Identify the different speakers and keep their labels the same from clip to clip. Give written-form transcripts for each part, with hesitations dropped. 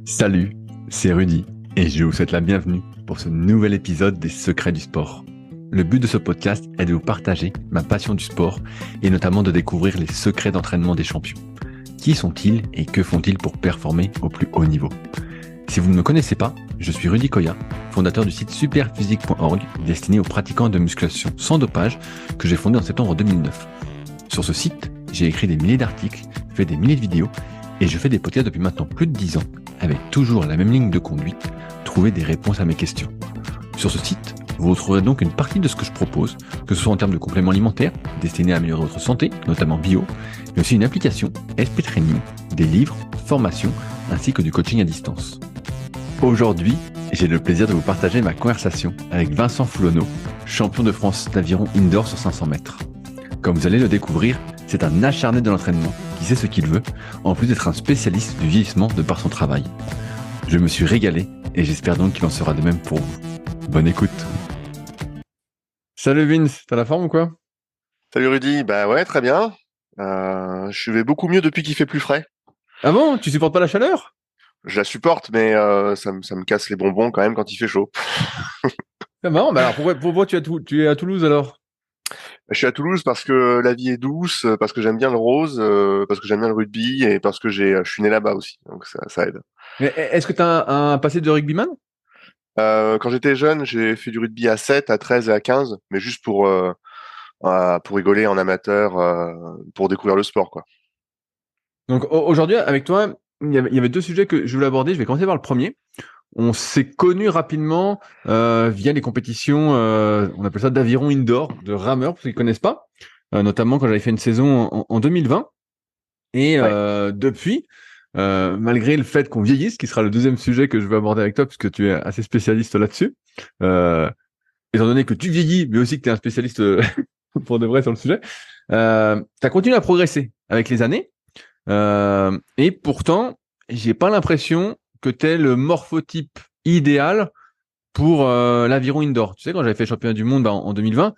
Speaker 1: Salut, c'est Rudy et je vous souhaite la bienvenue pour ce nouvel épisode des Secrets du sport. Le but de ce podcast est de vous partager ma passion du sport et notamment de découvrir les secrets d'entraînement des champions. Qui sont-ils et que font-ils pour performer au plus haut niveau? Si vous ne me connaissez pas, je suis Rudy Koya, fondateur du site superphysique.org destiné aux pratiquants de musculation sans dopage que j'ai fondé en septembre 2009. Sur ce site, j'ai écrit des milliers d'articles, fait des milliers de vidéos et je fais des podcasts depuis maintenant plus de 10 ans avec toujours la même ligne de conduite, trouver des réponses à mes questions. Sur ce site, vous retrouverez donc une partie de ce que je propose, que ce soit en termes de compléments alimentaires destinés à améliorer votre santé, notamment bio, mais aussi une application, SP Training, des livres, formations, ainsi que du coaching à distance. Aujourd'hui, j'ai le plaisir de vous partager ma conversation avec Vincent Foulonneau, champion de France d'aviron indoor sur 500 mètres. Comme vous allez le découvrir, c'est un acharné de l'entraînement qui sait ce qu'il veut, en plus d'être un spécialiste du vieillissement de par son travail. Je me suis régalé et j'espère donc qu'il en sera de même pour vous. Bonne écoute. Salut Vince, t'as la forme ou quoi?
Speaker 2: Salut Rudy, bah ouais, très bien. Je vais beaucoup mieux depuis qu'il fait plus frais.
Speaker 1: Ah bon, tu supportes pas la chaleur?
Speaker 2: Je la supporte, mais ça me casse les bonbons quand même quand il fait chaud.
Speaker 1: C'est marrant, bah alors pourquoi tu es à Toulouse alors?
Speaker 2: Je suis à Toulouse parce que la vie est douce, parce que j'aime bien le rose, parce que j'aime bien le rugby et parce que je suis né là-bas aussi, donc ça aide.
Speaker 1: Mais est-ce que t'as un passé de rugbyman?
Speaker 2: Quand j'étais jeune, j'ai fait du rugby à 7, à 13 et à 15, mais juste pour rigoler en amateur, pour découvrir le sport, quoi.
Speaker 1: Donc aujourd'hui, avec toi, il y avait deux sujets que je voulais aborder. Je vais commencer par le premier. On s'est connus rapidement via les compétitions, on appelle ça d'aviron indoor, de rameurs, pour ceux qui connaissent pas, notamment quand j'avais fait une saison en 2020. Et
Speaker 2: Ouais.
Speaker 1: depuis, malgré le fait qu'on vieillisse, qui sera le deuxième sujet que je vais aborder avec toi, puisque tu es assez spécialiste là-dessus, euh, étant donné que tu vieillis, mais aussi que tu es un spécialiste pour de vrai sur le sujet, tu as continué à progresser avec les années. Et pourtant, j'ai pas l'impression que t'es le morphotype idéal pour l'aviron indoor. Tu sais, quand j'avais fait championnat du monde en 2020,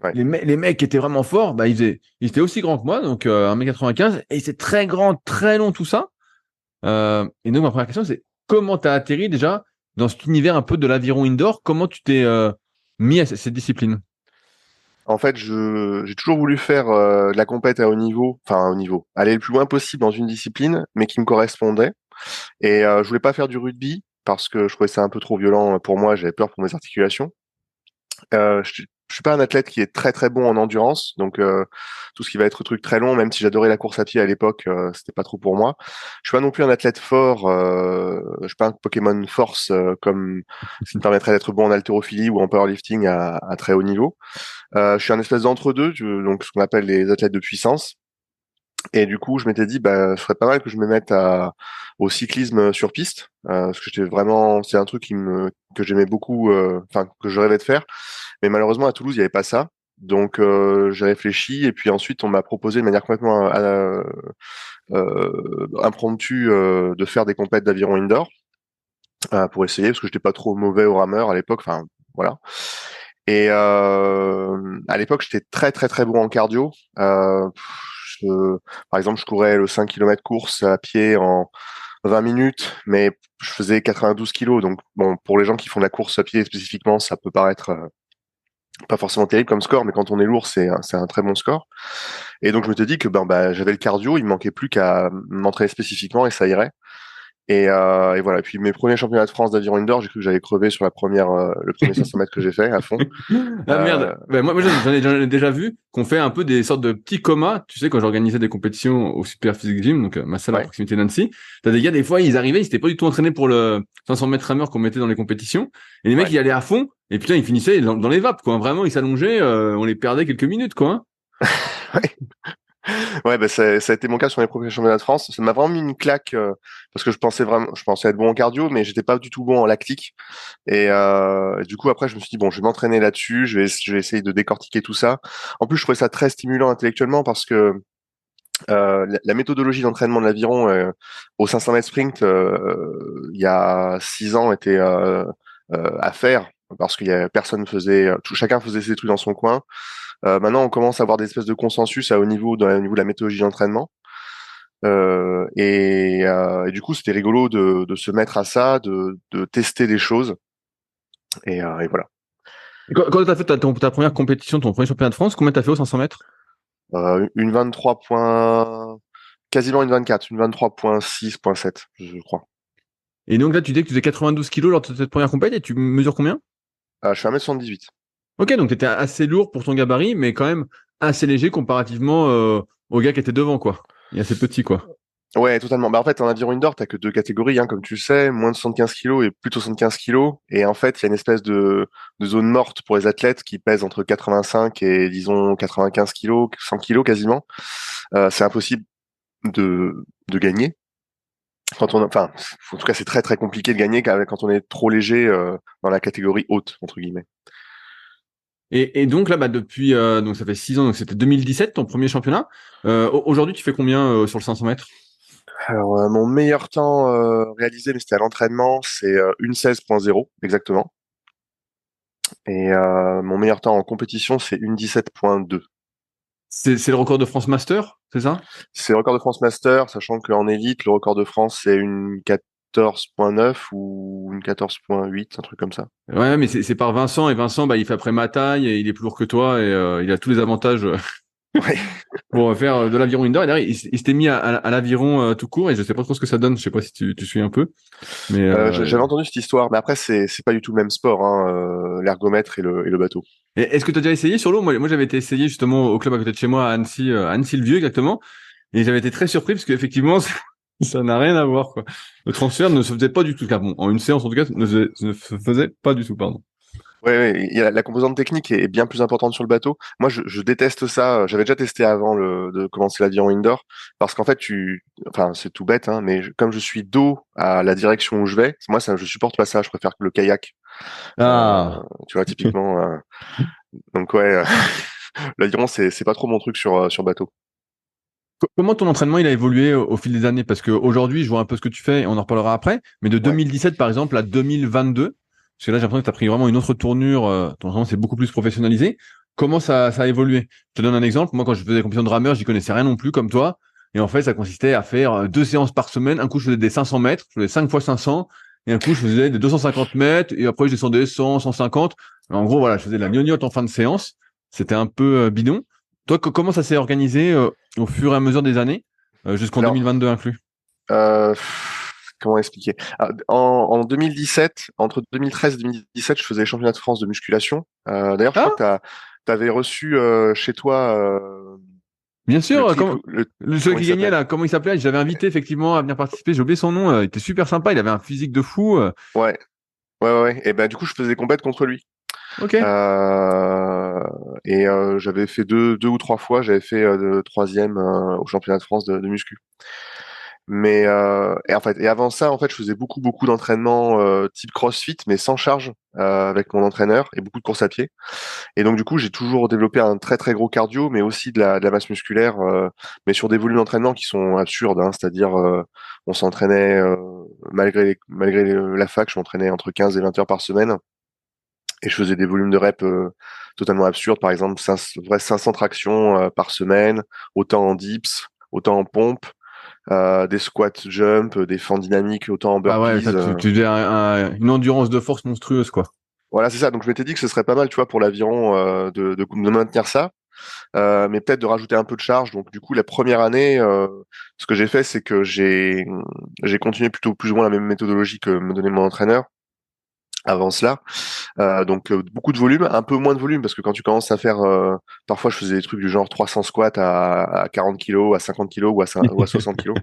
Speaker 2: Ouais.
Speaker 1: les mecs qui étaient vraiment forts, bah, ils étaient aussi grands que moi, donc 1m95, et c'est très grand, très long, tout ça. Et donc, ma première question, c'est comment t'as atterri déjà dans cet univers un peu de l'aviron indoor? Comment tu t'es mis à cette discipline?
Speaker 2: En fait, j'ai toujours voulu faire de la compète à haut niveau, enfin à haut niveau, aller le plus loin possible dans une discipline, mais qui me correspondait. Et je voulais pas faire du rugby parce que je trouvais ça un peu trop violent pour moi. J'avais peur pour mes articulations. Je suis pas un athlète qui est très très bon en endurance, donc tout ce qui va être truc très long, même si j'adorais la course à pied à l'époque, c'était pas trop pour moi. Je suis pas non plus un athlète fort. Je suis pas un Pokémon Force comme ce qui me permettrait d'être bon en haltérophilie ou en powerlifting à très haut niveau. Je suis un espèce d'entre-deux, donc ce qu'on appelle les athlètes de puissance. Et du coup, je m'étais dit, bah, ce serait pas mal que je me mette au cyclisme sur piste, parce que c'est un truc que j'aimais beaucoup, enfin que je rêvais de faire. Mais malheureusement, à Toulouse, il n'y avait pas ça. Donc, j'ai réfléchi, et puis ensuite, on m'a proposé de manière complètement impromptue de faire des compètes d'aviron indoor pour essayer, parce que j'étais pas trop mauvais au rameur à l'époque. Enfin, voilà. Et à l'époque, j'étais très très très bon en cardio. Par exemple, je courais le 5 km course à pied en 20 minutes, mais je faisais 92 kilos. Donc, bon, pour les gens qui font de la course à pied spécifiquement, ça peut paraître pas forcément terrible comme score, mais quand on est lourd, c'est un très bon score. Et donc, je me suis dit que bah, j'avais le cardio, il me manquait plus qu'à m'entraîner spécifiquement et ça irait. Et voilà. Puis mes premiers championnats de France d'aviron indoor, j'ai cru que j'allais crever sur le premier 500 mètres que j'ai fait à fond.
Speaker 1: Ah
Speaker 2: Euh,
Speaker 1: merde. Ben, moi j'en ai déjà vu qu'on fait un peu des sortes de petits comas. Tu sais, quand j'organisais des compétitions au Super Physique Gym, donc ma salle à
Speaker 2: ouais,
Speaker 1: proximité d'Annecy, t'as des gars, des fois, ils arrivaient, ils s'étaient pas du tout entraînés pour le 500 mètres rameur qu'on mettait dans les compétitions. Et les mecs,
Speaker 2: ouais.
Speaker 1: ils allaient à fond. Et putain, ils finissaient dans les vapes, quoi. Vraiment, ils s'allongeaient, on les perdait quelques minutes, quoi, hein.
Speaker 2: Ouais, bah ça a été mon cas sur les premiers championnats de France. Ça m'a vraiment mis une claque parce que je pensais être bon en cardio, mais j'étais pas du tout bon en lactique. Et du coup, après, je me suis dit bon, je vais m'entraîner là-dessus. Je vais essayer de décortiquer tout ça. En plus, je trouvais ça très stimulant intellectuellement parce que la méthodologie d'entraînement de l'aviron au 500 mètres sprint il y a 6 ans était à faire parce qu'il y a personne faisait, chacun faisait ses trucs dans son coin. Maintenant, on commence à avoir des espèces de consensus à haut niveau au niveau de la méthodologie d'entraînement. Et du coup, c'était rigolo de se mettre à ça, de tester des choses. Et voilà.
Speaker 1: Quand tu as fait ta première compétition, ton premier championnat de France, combien tu as fait aux 500 mètres?
Speaker 2: Une 23 points, quasiment une 24, une 23,6,7, je crois.
Speaker 1: Et donc là, tu dis que tu faisais 92 kilos lors de cette première compétition et tu mesures combien?
Speaker 2: Je fais 1m78.
Speaker 1: Ok, donc tu étais assez lourd pour ton gabarit, mais quand même assez léger comparativement au gars qui était devant, quoi. Il est assez petit, quoi.
Speaker 2: Ouais, totalement. Bah, en fait, en aviron indoor, t'as que deux catégories, hein, comme tu le sais, moins de 75 kilos et plus de 75 kilos. Et en fait, il y a une espèce de zone morte pour les athlètes qui pèsent entre 85 et, disons, 95 kilos, 100 kilos quasiment. C'est impossible de gagner. Enfin, en tout cas, c'est très, très compliqué de gagner quand on est trop léger, dans la catégorie haute, entre guillemets.
Speaker 1: Et donc là, bah, depuis, donc ça fait 6 ans, donc c'était 2017, ton premier championnat. Aujourd'hui, tu fais combien sur le 500 mètres?
Speaker 2: Alors, mon meilleur temps réalisé, mais c'était à l'entraînement, c'est une 16,0 exactement. Et mon meilleur temps en compétition, c'est une 17,2.
Speaker 1: C'est le record de France Master, c'est ça?
Speaker 2: C'est le record de France Master, sachant qu'en élite, le record de France, c'est une 14,9 ou une 14,8, un truc comme ça.
Speaker 1: Ouais, mais c'est par Vincent, et Vincent, bah, il fait après ma taille, et il est plus lourd que toi, et il a tous les avantages
Speaker 2: Ouais.
Speaker 1: pour faire de l'aviron indoor. Et d'ailleurs, il s'était mis à l'aviron tout court, et je sais pas trop ce que ça donne, je sais pas si tu suis un peu, mais
Speaker 2: J'avais entendu cette histoire, mais après, c'est pas du tout le même sport, hein, l'ergomètre et le bateau.
Speaker 1: est-ce que tu as déjà essayé sur l'eau? Moi, j'avais été essayé justement au club à côté de chez moi, à Annecy, à Annecy-le-Vieux exactement, et j'avais été très surpris parce qu'effectivement, ça n'a rien à voir, quoi. Le transfert ne se faisait pas du tout, car bon, en une séance en tout cas, ne se faisait pas du tout, pardon.
Speaker 2: Ouais, ouais, il y a la composante technique est bien plus importante sur le bateau. Moi, je déteste ça. J'avais déjà testé avant de commencer l'aviron indoor, parce qu'en fait, enfin, c'est tout bête, hein, mais comme je suis dos à la direction où je vais, moi, je supporte pas ça. Je préfère le kayak.
Speaker 1: Ah.
Speaker 2: Tu vois, typiquement. Donc ouais, l'aviron, c'est pas trop mon truc sur bateau.
Speaker 1: Comment ton entraînement il a évolué au fil des années? Parce qu'aujourd'hui, je vois un peu ce que tu fais et on en reparlera après, mais de
Speaker 2: Ouais.
Speaker 1: 2017 par exemple à 2022, parce que là j'ai l'impression que tu as pris vraiment une autre tournure, ton entraînement s'est beaucoup plus professionnalisé. Comment ça a évolué? Je te donne un exemple. Moi, quand je faisais des compétitions de rameur, j'y connaissais rien non plus comme toi. Et en fait, ça consistait à faire 2 séances par semaine. Un coup, je faisais des 500 mètres, je faisais 5 fois 500. Et un coup, je faisais des 250 mètres. Et après, je descendais 100, 150. En gros, voilà, je faisais de la gnognotte en fin de séance. C'était un peu bidon. Toi, comment ça s'est organisé au fur et à mesure des années, jusqu'en
Speaker 2: Alors,
Speaker 1: 2022 inclus?
Speaker 2: comment expliquer? En 2017, entre 2013 et 2017, je faisais les championnats de France de musculation. D'ailleurs, je crois
Speaker 1: Ah,
Speaker 2: que tu avais reçu chez toi
Speaker 1: bien
Speaker 2: le
Speaker 1: sûr,
Speaker 2: type,
Speaker 1: celui
Speaker 2: comment il
Speaker 1: qui gagnait
Speaker 2: s'appelle?
Speaker 1: là, comment il s'appelait? Je l'avais invité effectivement à venir participer, j'ai oublié son nom, il était super sympa, il avait un physique de fou.
Speaker 2: Ouais, ouais. Et ben du coup, je faisais des compètes contre lui.
Speaker 1: Ok.
Speaker 2: Euh, J'avais fait deux ou trois fois, j'avais fait troisième au championnat de France de muscu. Mais et avant ça, en fait, je faisais beaucoup d'entraînements type CrossFit, mais sans charge avec mon entraîneur et beaucoup de course à pied. Et donc du coup, j'ai toujours développé un très très gros cardio, mais aussi de la masse musculaire, mais sur des volumes d'entraînement qui sont absurdes. Hein, c'est-à-dire, on s'entraînait malgré la fac, je m'entraînais entre 15 et 20 heures par semaine, et je faisais des volumes de reps totalement absurdes. Par exemple, 500 tractions par semaine, autant en dips, autant en pompe, des squats jump, des fends dynamiques, autant en
Speaker 1: Ah ouais,
Speaker 2: burpees.
Speaker 1: ça, tu faisais une endurance de force monstrueuse, quoi.
Speaker 2: Voilà, c'est ça. Donc je m'étais dit que ce serait pas mal, tu vois, pour l'aviron de maintenir ça, mais peut-être de rajouter un peu de charge. Donc du coup, la première année, ce que j'ai fait, c'est que j'ai continué plutôt plus ou moins la même méthodologie que me donnait mon entraîneur avant cela. Donc beaucoup de volume, un peu moins de volume, parce que quand tu commences à faire, parfois je faisais des trucs du genre 300 squats à 40 kilos, à 50 kilos ou à 60 kilos,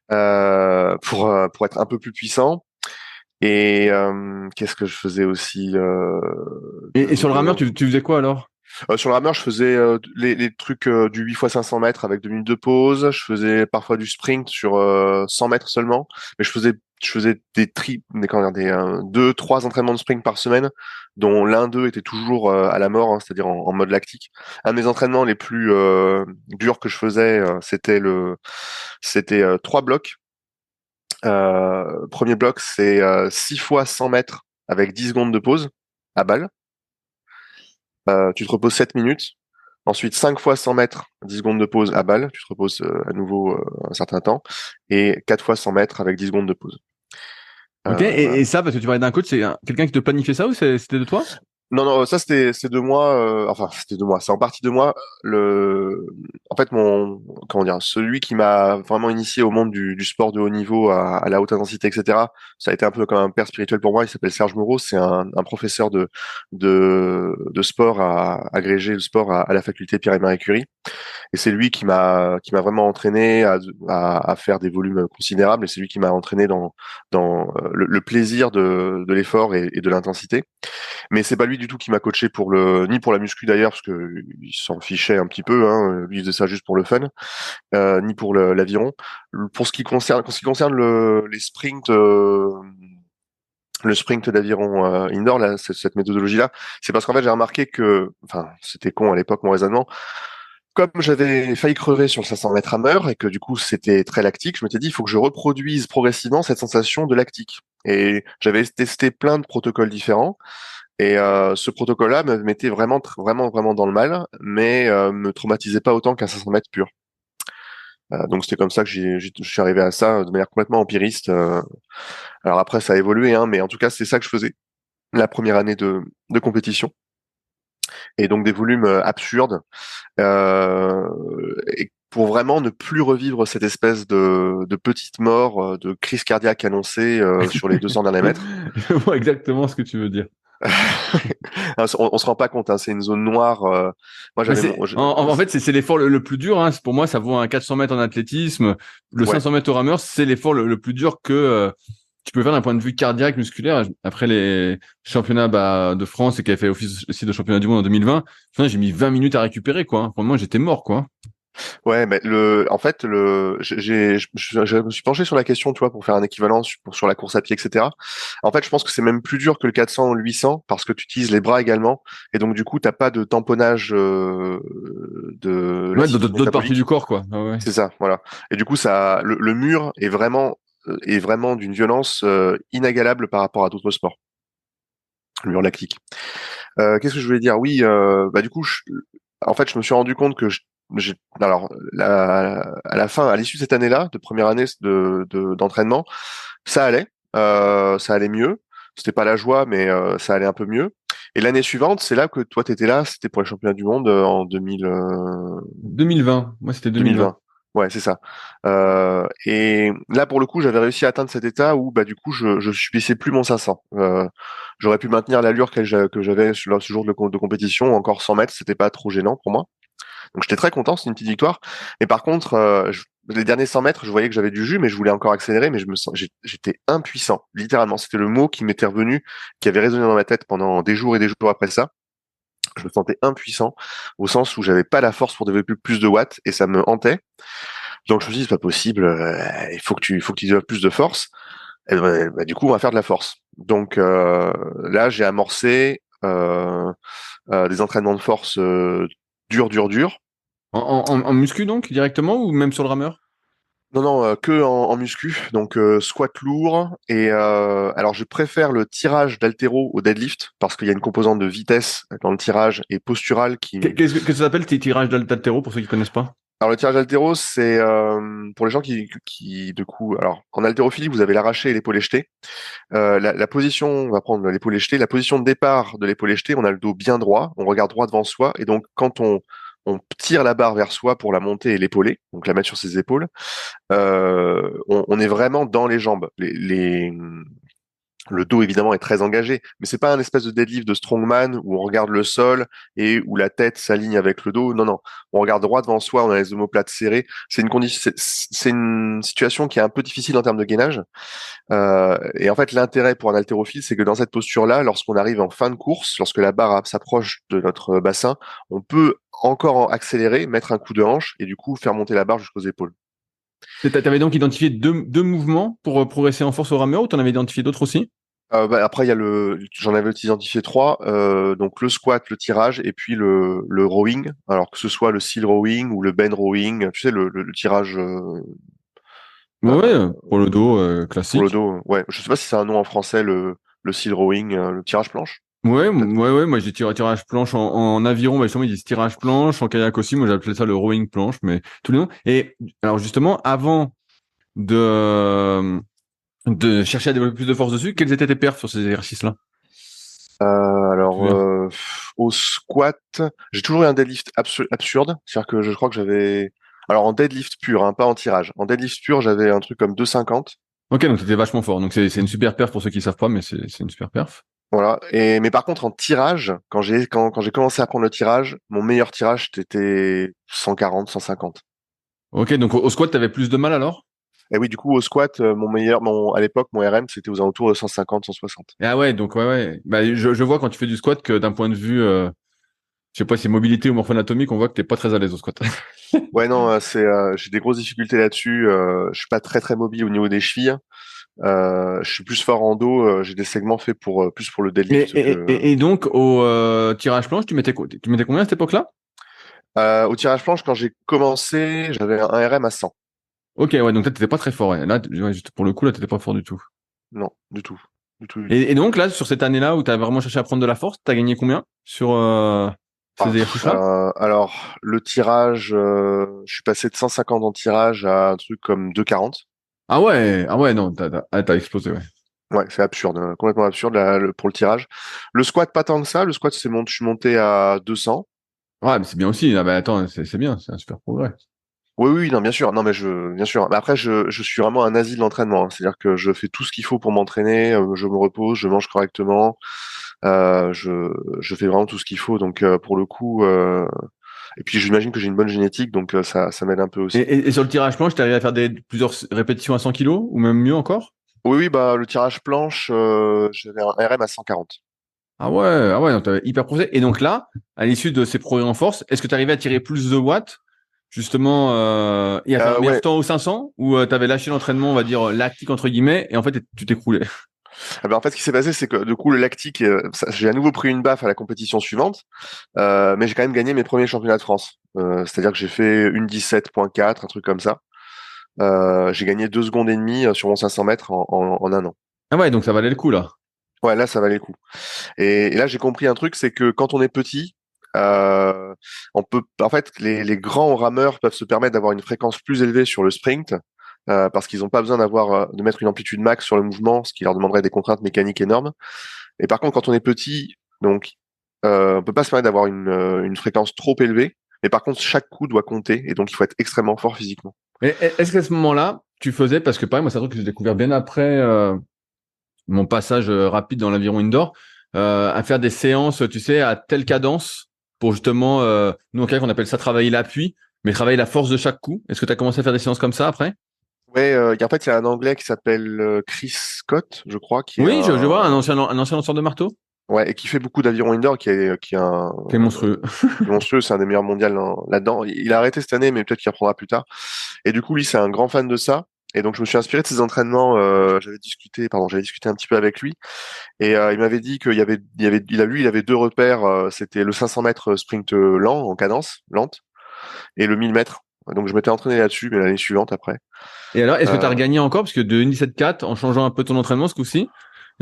Speaker 2: pour être un peu plus puissant. Et qu'est-ce que je faisais aussi
Speaker 1: Et sur le rameur, tu faisais quoi alors?
Speaker 2: sur le rameur, je faisais les trucs du 8 x 500 mètres avec 2 minutes de pause. Je faisais parfois du sprint sur 100 mètres seulement. Mais je faisais comment dire, deux, trois entraînements de sprint par semaine, dont l'un d'eux était toujours à la mort, hein, c'est-à-dire en mode lactique. Un des entraînements les plus durs que je faisais, c'était trois blocs. Premier bloc, c'est 6 fois 100 mètres avec 10 secondes de pause à balle. Tu te reposes 7 minutes. Ensuite, 5 fois 100 mètres, 10 secondes de pause à balle. Tu te reposes à nouveau un certain temps. Et 4 fois 100 mètres avec 10 secondes de pause.
Speaker 1: Ok,
Speaker 2: Voilà.
Speaker 1: et ça, parce que tu parlais d'un coach, c'est quelqu'un qui te planifiait ça ou c'était de toi?
Speaker 2: Non, non, ça c'est de moi. Enfin, c'était de moi. C'est en partie de moi. En fait, comment dire, celui qui m'a vraiment initié au monde du sport de haut niveau, à la haute intensité, etc. Ça a été un peu comme un père spirituel pour moi. Il s'appelle Serge Moreau. C'est un professeur de sport agrégé de sport à la faculté Pierre et Marie Curie. Et c'est lui qui m'a vraiment entraîné à faire des volumes considérables. Et c'est lui qui m'a entraîné dans le plaisir de l'effort et de l'intensité. Mais c'est pas lui du tout qui m'a coaché ni pour la muscu d'ailleurs, parce que il s'en fichait un petit peu, hein, lui il faisait ça juste pour le fun, ni pour l'aviron. Pour ce qui concerne les sprints, le sprint d'aviron indoor, là, cette méthodologie-là, c'est parce qu'en fait j'ai remarqué que, enfin, c'était con à l'époque mon raisonnement. Comme j'avais failli crever sur le 500 mètres rameur et que du coup c'était très lactique, je m'étais dit il faut que je reproduise progressivement cette sensation de lactique. Et j'avais testé plein de protocoles différents. Et ce protocole-là me mettait vraiment, vraiment, vraiment dans le mal, mais me traumatisait pas autant qu'un 500 mètres pur. Donc c'était comme ça que je suis arrivé à ça de manière complètement empiriste. Alors après ça a évolué, hein, mais en tout cas c'est ça que je faisais la première année de compétition. Et donc des volumes absurdes. Et pour vraiment ne plus revivre cette espèce de petite mort, de crise cardiaque annoncée sur les 200 derniers mètres.
Speaker 1: Je vois exactement ce que tu veux dire.
Speaker 2: On se rend pas compte, hein, c'est une zone noire. Moi,
Speaker 1: Mais
Speaker 2: j'avais mon.
Speaker 1: en fait, c'est l'effort le plus dur. Hein. Pour moi, ça vaut un 400 mètres en athlétisme. Le
Speaker 2: Ouais,
Speaker 1: 500 mètres au rameur, c'est l'effort le plus dur que tu peux faire d'un point de vue cardiaque, musculaire. Après les championnats de France et qui avait fait office aussi de championnat du monde en 2020, j'ai mis 20 minutes à récupérer, quoi. Hein. Pour moi, j'étais mort, quoi.
Speaker 2: ouais, mais en fait, je me suis penché sur la question, tu vois, pour faire un équivalent sur la course à pied, etc. En fait, je pense que c'est même plus dur que le 400 ou le 800 parce que tu utilises les bras également, et donc du coup, t'as pas de tamponnage de
Speaker 1: Ouais,
Speaker 2: l'activité
Speaker 1: d'autres parties du
Speaker 2: métabolique.
Speaker 1: corps, quoi. Ah ouais.
Speaker 2: C'est ça, voilà. Et du coup, le mur est vraiment d'une violence inégalable par rapport à d'autres sports. Le mur lactique. Qu'est-ce que je voulais dire? Oui, bah du coup, en fait, je me suis rendu compte que alors, à la fin, à l'issue de cette année-là, de première année d'entraînement, ça allait mieux. C'était pas la joie, mais ça allait un peu mieux. Et l'année suivante, c'est là que toi, t'étais là, c'était pour les championnats du monde en
Speaker 1: 2020. Moi, c'était 2020.
Speaker 2: 2020. Ouais, c'est ça. Et là, pour le coup, j'avais réussi à atteindre cet état où, bah, du coup, je subissais plus mon 500. J'aurais pu maintenir l'allure que j'avais sur ce jour de compétition, encore 100 mètres, c'était pas trop gênant pour moi. Donc, j'étais très content, c'est une petite victoire. Mais par contre, les derniers 100 mètres, je voyais que j'avais du jus, mais je voulais encore accélérer, mais j'étais impuissant, littéralement. C'était le mot qui m'était revenu, qui avait résonné dans ma tête pendant des jours et des jours après ça. Je me sentais impuissant, au sens où j'avais pas la force pour développer plus de watts, et ça me hantait. Donc je me suis dit, c'est pas possible, il faut que tu développes plus de force. Et bah, du coup, on va faire de la force. Donc là, j'ai amorcé des entraînements de force durs.
Speaker 1: En muscu, donc, directement, ou même sur le rameur?
Speaker 2: Non, non, que en muscu, donc squat lourd. Et alors, je préfère le tirage d'haltéro au deadlift parce qu'il y a une composante de vitesse dans le tirage et posturale qui.
Speaker 1: Qu'est-ce que ça s'appelle tes tirages d'haltéro pour ceux qui connaissent pas?
Speaker 2: Alors le tirage haltéro, c'est pour les gens de coup, alors en haltérophilie, vous avez l'arraché et l'épaulé jeté. La position, on va prendre l'épaulé jeté. La position de départ de l'épaulé jeté, on a le dos bien droit, on regarde droit devant soi, et donc quand on tire la barre vers soi pour la monter et l'épauler, donc la mettre sur ses épaules, on est vraiment dans les jambes. Le dos évidemment est très engagé, mais c'est pas un espèce de deadlift de strongman où on regarde le sol et où la tête s'aligne avec le dos. Non, non, on regarde droit devant soi, on a les omoplates serrées. C'est une condition, c'est une situation qui est un peu difficile en termes de gainage. Et en fait, l'intérêt pour un haltérophile, c'est que dans cette posture-là, lorsqu'on arrive en fin de course, lorsque la barre s'approche de notre bassin, on peut encore accélérer, mettre un coup de hanche et du coup faire monter la barre jusqu'aux épaules.
Speaker 1: T'avais donc identifié deux mouvements pour progresser en force au rameur ou t'en avais identifié d'autres aussi?
Speaker 2: Bah, après, j'en avais identifié trois, donc le squat, le tirage, et puis le rowing. Alors que ce soit le seal rowing ou le bend rowing, tu sais, le tirage
Speaker 1: Ouais,
Speaker 2: euh,
Speaker 1: pour le dos,
Speaker 2: pour le
Speaker 1: classique.
Speaker 2: dos. Ouais, je sais pas si c'est un nom en français, le seal rowing, le tirage planche.
Speaker 1: Ouais, moi j'ai tirage planche en aviron, bah justement ils disent tirage planche, en kayak aussi, moi j'appelais ça le rowing planche, mais tous les noms. Et alors justement, avant de, de chercher à développer plus de force dessus, quels étaient tes perfs sur ces exercices-là? Tu te
Speaker 2: Alors,
Speaker 1: souviens?
Speaker 2: au squat, j'ai toujours eu un deadlift absurde. C'est-à-dire que je crois que j'avais... Alors, en deadlift pur, hein, pas en tirage. En deadlift pur, j'avais un truc comme 2,50.
Speaker 1: Ok, donc t'étais vachement fort. Donc c'est une super perf pour ceux qui savent pas, mais c'est une super perf.
Speaker 2: Voilà. Mais par contre, en tirage, quand j'ai commencé à prendre le tirage, mon meilleur tirage, c'était 140, 150.
Speaker 1: Ok, donc au squat t'avais plus de mal alors?
Speaker 2: Et oui, du coup, au squat, à l'époque, mon RM, c'était aux alentours de 150, 160.
Speaker 1: Ah ouais, donc ouais. Bah je vois quand tu fais du squat que d'un point de vue, je sais pas si c'est mobilité ou morpho-anatomique, on voit que t'es pas très à l'aise au squat.
Speaker 2: Ouais, non, j'ai des grosses difficultés là-dessus. Je suis pas très très mobile au niveau des chevilles. Je suis plus fort en dos. J'ai des segments faits pour plus pour le
Speaker 1: Et,
Speaker 2: deadlift
Speaker 1: et,
Speaker 2: que.
Speaker 1: et, et donc au tirage planche, tu mettais combien à cette époque-là?
Speaker 2: Au tirage planche, quand j'ai commencé, j'avais un RM à 100.
Speaker 1: Ok, ouais, donc là t'étais pas très fort. Ouais. Là, ouais, juste pour le coup, là t'étais pas fort du tout.
Speaker 2: Non, du tout, du tout, du tout.
Speaker 1: Et donc là, sur cette année-là où t'as vraiment cherché à prendre de la force, t'as gagné combien sur ces exercices-là?
Speaker 2: Alors, le tirage, je suis passé de 150 en tirage à un truc comme 240.
Speaker 1: Ah ouais, non, t'as explosé, ouais.
Speaker 2: Ouais, c'est absurde, complètement absurde pour le tirage. Le squat, pas tant que ça. Le squat, je suis monté à 200.
Speaker 1: Ouais, mais c'est bien aussi. Ah bah attends, c'est bien, c'est un super progrès.
Speaker 2: Oui, oui, non, bien sûr. Non, mais bien sûr. Mais après, je suis vraiment un nazi de l'entraînement, hein. C'est-à-dire que je fais tout ce qu'il faut pour m'entraîner. Je me repose, je mange correctement. Je fais vraiment tout ce qu'il faut. Donc, pour le coup, et puis j'imagine que j'ai une bonne génétique, donc ça m'aide un peu
Speaker 1: Et,
Speaker 2: aussi.
Speaker 1: et, et sur le tirage planche, t'es arrivé à faire plusieurs répétitions à 100 kilos ou même mieux encore?
Speaker 2: Oui, oui, bah le tirage planche, j'avais un RM à 140.
Speaker 1: Ah ouais, donc t'avais hyper progressé. Et donc là, à l'issue de ces progrès en force, est-ce que tu arrivais à tirer plus de watts, justement, et à faire un meilleur
Speaker 2: Ouais.
Speaker 1: temps au 500, ou t'avais lâché l'entraînement, on va dire, lactique entre guillemets, et en fait, tu t'écroulais?
Speaker 2: Ah ben, en fait, ce qui s'est passé, c'est que du coup, le lactique, j'ai à nouveau pris une baffe à la compétition suivante, mais j'ai quand même gagné mes premiers championnats de France. C'est-à-dire que j'ai fait une 17,4, un truc comme ça. J'ai gagné 2 secondes et demie sur mon 500 mètres en un an.
Speaker 1: Ah ouais, donc ça valait le coup, là.
Speaker 2: Ouais, là, ça valait le coup. Et là, j'ai compris un truc, c'est que quand on est petit, en fait, les grands rameurs peuvent se permettre d'avoir une fréquence plus élevée sur le sprint, parce qu'ils n'ont pas besoin de mettre une amplitude max sur le mouvement, ce qui leur demanderait des contraintes mécaniques énormes. Et par contre, quand on est petit, donc, on peut pas se permettre d'avoir une fréquence trop élevée. Mais par contre, chaque coup doit compter, et donc il faut être extrêmement fort physiquement.
Speaker 1: Est-ce qu'à ce moment-là, tu faisais, parce que pareil, moi, c'est un truc que j'ai découvert bien après mon passage rapide dans l'aviron indoor, à faire des séances, tu sais, à telle cadence, pour justement, nous en kayak, on appelle ça travailler l'appui, mais travailler la force de chaque coup. Est-ce que tu as commencé à faire des séances comme ça après?
Speaker 2: Ouais, en fait, il y a un Anglais qui s'appelle Chris Scott, je crois, qui est
Speaker 1: Oui, je vois un ancien lanceur de marteau,
Speaker 2: ouais, et qui fait beaucoup d'aviron indoor, qui est
Speaker 1: qui est monstrueux.
Speaker 2: monstrueux, c'est un des meilleurs mondiaux là-dedans. Il a arrêté cette année, mais peut-être qu'il reprendra plus tard. Et du coup, lui, c'est un grand fan de ça. Et donc, je me suis inspiré de ses entraînements. J'avais discuté un petit peu avec lui, et il m'avait dit il avait 2 repères. C'était le 500 mètres sprint lent en cadence lente et le 1000 mètres. Donc, je m'étais entraîné là-dessus, mais l'année suivante après.
Speaker 1: Et alors, est-ce que tu as
Speaker 2: Euh,
Speaker 1: regagné encore, parce que de 1,17,4, en changeant un peu ton entraînement ce coup-ci,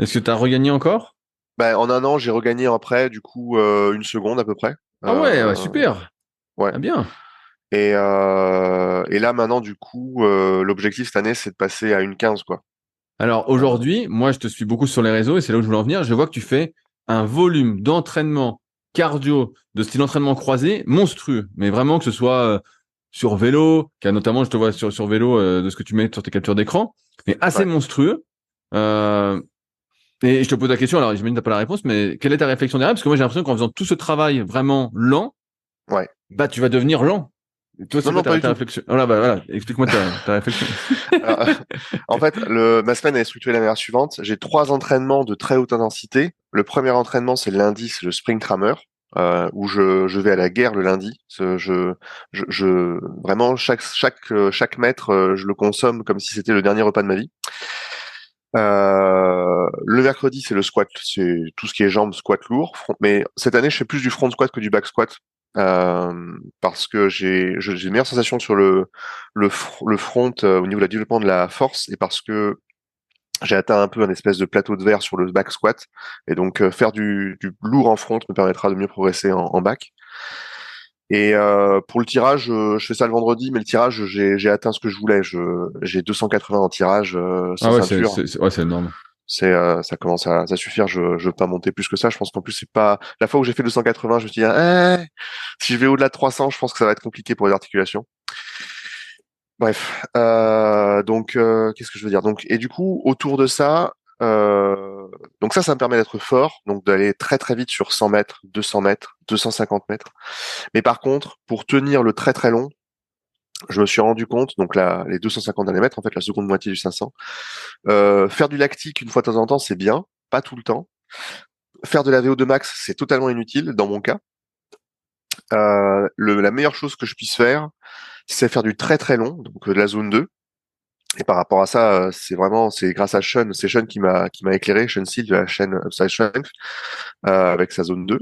Speaker 1: est-ce que tu as regagné encore?
Speaker 2: en un an, j'ai regagné après, du coup, 1 seconde à peu près.
Speaker 1: Ah ouais, ouais,
Speaker 2: Euh,
Speaker 1: super.
Speaker 2: ouais.
Speaker 1: Ah bien.
Speaker 2: Et là maintenant, du coup, l'objectif cette année, c'est de passer à 1,15 quoi.
Speaker 1: Alors
Speaker 2: Euh,
Speaker 1: aujourd'hui, moi je te suis beaucoup sur les réseaux et c'est là où je voulais en venir. Je vois que tu fais un volume d'entraînement cardio de style entraînement croisé monstrueux. Mais vraiment que ce soit sur vélo, car notamment je te vois sur vélo de ce que tu mets sur tes captures d'écran, mais assez
Speaker 2: ouais.
Speaker 1: monstrueux. Euh, et je te pose la question, alors j'imagine que t'as pas la réponse, mais quelle est ta réflexion derrière? Parce que moi j'ai l'impression qu'en faisant tout ce travail vraiment lent,
Speaker 2: Ouais.
Speaker 1: bah tu vas devenir lent. Et toi,
Speaker 2: Non,
Speaker 1: c'est quoi
Speaker 2: non, pas du
Speaker 1: ta
Speaker 2: tout.
Speaker 1: réflexion? Voilà, bah voilà, explique-moi ta réflexion.
Speaker 2: Alors, en fait, ma semaine elle est structurée de la manière suivante. J'ai 3 entraînements de très haute intensité. Le premier entraînement, c'est le lundi, c'est le sprint rameur, où je vais à la guerre le lundi. Vraiment, chaque mètre, je le consomme comme si c'était le dernier repas de ma vie. Le mercredi, c'est le squat, c'est tout ce qui est jambes, squat lourd. Mais cette année, je fais plus du front squat que du back squat, parce que j'ai une meilleure sensation sur le front, au niveau de la développement de la force, et parce que j'ai atteint un peu un espèce de plateau de verre sur le back squat. Et donc, faire du lourd en front me permettra de mieux progresser en back. Et pour le tirage, je fais ça le vendredi, mais le tirage, j'ai atteint ce que je voulais. J'ai 280 en tirage
Speaker 1: Ah
Speaker 2: sans
Speaker 1: ouais,
Speaker 2: ceinture.
Speaker 1: c'est énorme.
Speaker 2: Ça commence à suffire. Je veux pas monter plus que ça. Je pense qu'en plus c'est pas la fois où j'ai fait 280, je me suis dit si je vais au-delà de 300, je pense que ça va être compliqué pour les articulations. Bref, qu'est-ce que je veux dire? Donc et du coup autour de ça, donc ça me permet d'être fort, donc d'aller très très vite sur 100 mètres, 200 mètres, 250 mètres. Mais par contre, pour tenir le très très long, je me suis rendu compte, donc là, les 250 derniers mètres, en fait, la seconde moitié du 500, faire du lactique une fois de temps en temps, c'est bien, pas tout le temps. Faire de la VO2 max, c'est totalement inutile dans mon cas. La meilleure chose que je puisse faire, c'est faire du très très long, donc de la zone 2. Et par rapport à ça, c'est grâce à Sean, c'est Sean qui m'a éclairé, Sean Seal de la chaîne Upside Strength, avec sa zone 2.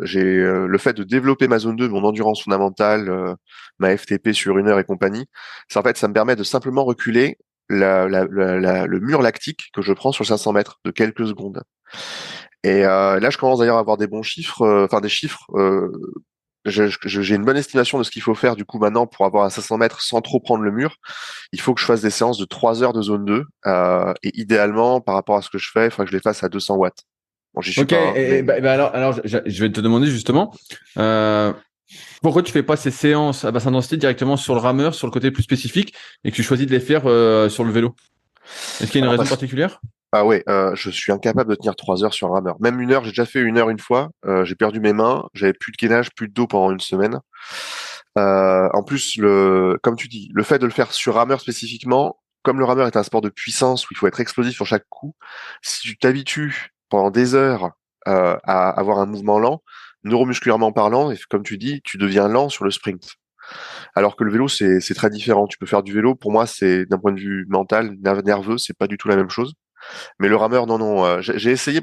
Speaker 2: J'ai le fait de développer ma zone 2, mon endurance fondamentale, ma FTP sur 1 heure et compagnie, ça me permet de simplement reculer le mur lactique que je prends sur 500 mètres de quelques secondes. Et là, je commence d'ailleurs à avoir des bons chiffres, enfin des chiffres. J'ai une bonne estimation de ce qu'il faut faire du coup maintenant pour avoir un 500 mètres sans trop prendre le mur. Il faut que je fasse des séances de 3 heures de zone 2 et idéalement par rapport à ce que je fais, il faudrait que je les fasse à 200 watts. Bon, j'y suis
Speaker 1: Ok,
Speaker 2: pas, hein, mais
Speaker 1: alors je vais te demander justement, pourquoi tu fais pas ces séances à basse intensité directement sur le rameur, sur le côté plus spécifique, et que tu choisis de les faire sur le vélo? Est-ce qu'il y a une
Speaker 2: alors
Speaker 1: raison particulière?
Speaker 2: ah ouais, je suis incapable de tenir 3 heures sur un rameur. Même 1 heure, j'ai déjà fait 1 heure une fois. J'ai perdu mes mains, j'avais plus de gainage, plus de dos pendant une semaine. En plus, comme tu dis, le fait de le faire sur rameur spécifiquement, comme le rameur est un sport de puissance où il faut être explosif sur chaque coup, si tu t'habitues pendant des heures à avoir un mouvement lent, neuromusculairement parlant, et comme tu dis, tu deviens lent sur le sprint. Alors que le vélo, c'est très différent. Tu peux faire du vélo, pour moi, c'est d'un point de vue mental, nerveux, c'est pas du tout la même chose. Mais le rameur, non, non. J'ai essayé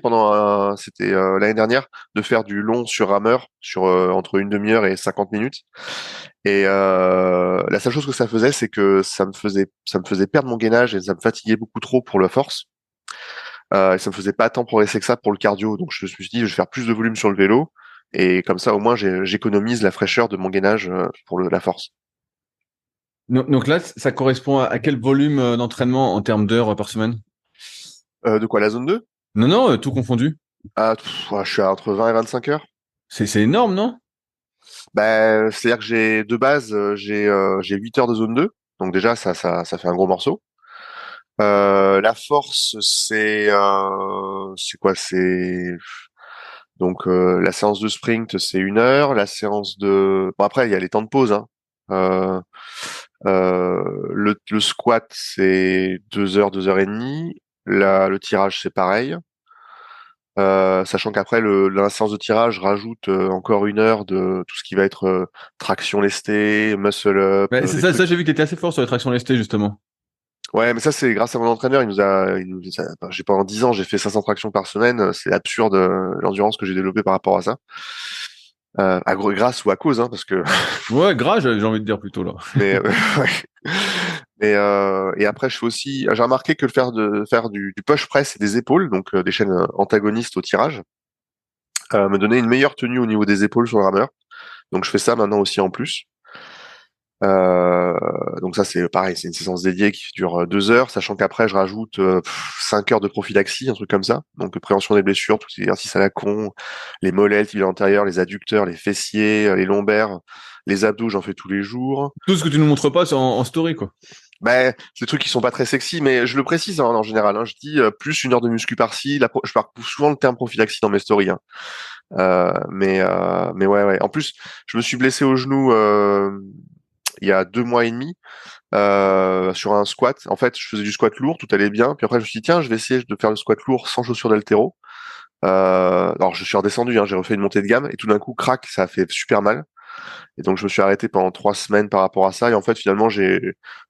Speaker 2: c'était l'année dernière, de faire du long sur rameur, sur entre une demi-heure et 50 minutes. Et la seule chose que ça faisait, c'est que ça me faisait perdre mon gainage et ça me fatiguait beaucoup trop pour la force. Et ça me faisait pas tant progresser que ça pour le cardio. Donc je me suis dit, je vais faire plus de volume sur le vélo. Et comme ça, au moins, j'économise la fraîcheur de mon gainage pour la force.
Speaker 1: Donc là, ça correspond à quel volume d'entraînement en termes d'heures par semaine?
Speaker 2: De quoi, la zone 2?
Speaker 1: Non, non, tout confondu.
Speaker 2: Ah, ouais, je suis à entre 20 et 25 heures.
Speaker 1: C'est énorme, non?
Speaker 2: Ben, c'est-à-dire que de base, j'ai 8 heures de zone 2. Donc déjà, ça fait un gros morceau. La force, c'est quoi? C'est donc la séance de sprint, c'est 1 heure. La séance de bon après, il y a les temps de pause. Hein. Euh, le squat, c'est 2 heures, 2 heures et demie. Le tirage, c'est pareil. Sachant qu'après la séance de tirage rajoute encore 1 heure de tout ce qui va être traction lestée, muscle up,
Speaker 1: Mais c'est
Speaker 2: des
Speaker 1: ça,
Speaker 2: trucs.
Speaker 1: j'ai vu que tu étais assez fort sur les tractions lestées, justement.
Speaker 2: Ouais, mais ça c'est grâce à mon entraîneur. J'ai pendant 10 ans, j'ai fait 500 tractions par semaine. C'est absurde l'endurance que j'ai développée par rapport à ça. Grâce ou à cause, hein, parce que.
Speaker 1: Ouais, gras, j'ai envie de dire plutôt, là.
Speaker 2: Mais ouais. Et après, je fais aussi. J'ai remarqué que faire du push press et des épaules, donc des chaînes antagonistes au tirage, me donnait une meilleure tenue au niveau des épaules sur le rameur. Donc je fais ça maintenant aussi en plus. Euh, donc ça c'est pareil, c'est une séance dédiée qui dure 2 heures, sachant qu'après je rajoute 5 heures de prophylaxie, un truc comme ça. Donc prévention des blessures, tous ces exercices à la con, les mollets, le tibia antérieur, les adducteurs, les fessiers, les lombaires, les abdos, j'en fais tous les jours.
Speaker 1: Tout ce que tu nous montres pas, c'est en story, quoi.
Speaker 2: Ben, c'est des trucs qui sont pas très sexy, mais je le précise hein, en général. Hein, je dis plus 1 heure de muscu par-ci. Je parle souvent le terme prophylaxie dans mes stories. Hein. Mais ouais, ouais. En plus, je me suis blessé au genou il y a 2 mois et demi sur un squat. En fait, je faisais du squat lourd, tout allait bien. Puis après, je me suis dit, tiens, je vais essayer de faire le squat lourd sans chaussures d'haltéro. Alors, je suis redescendu, hein, j'ai refait une montée de gamme et tout d'un coup, crac, ça a fait super mal. Et donc, je me suis arrêté pendant 3 semaines par rapport à ça. Et en fait, finalement, j'ai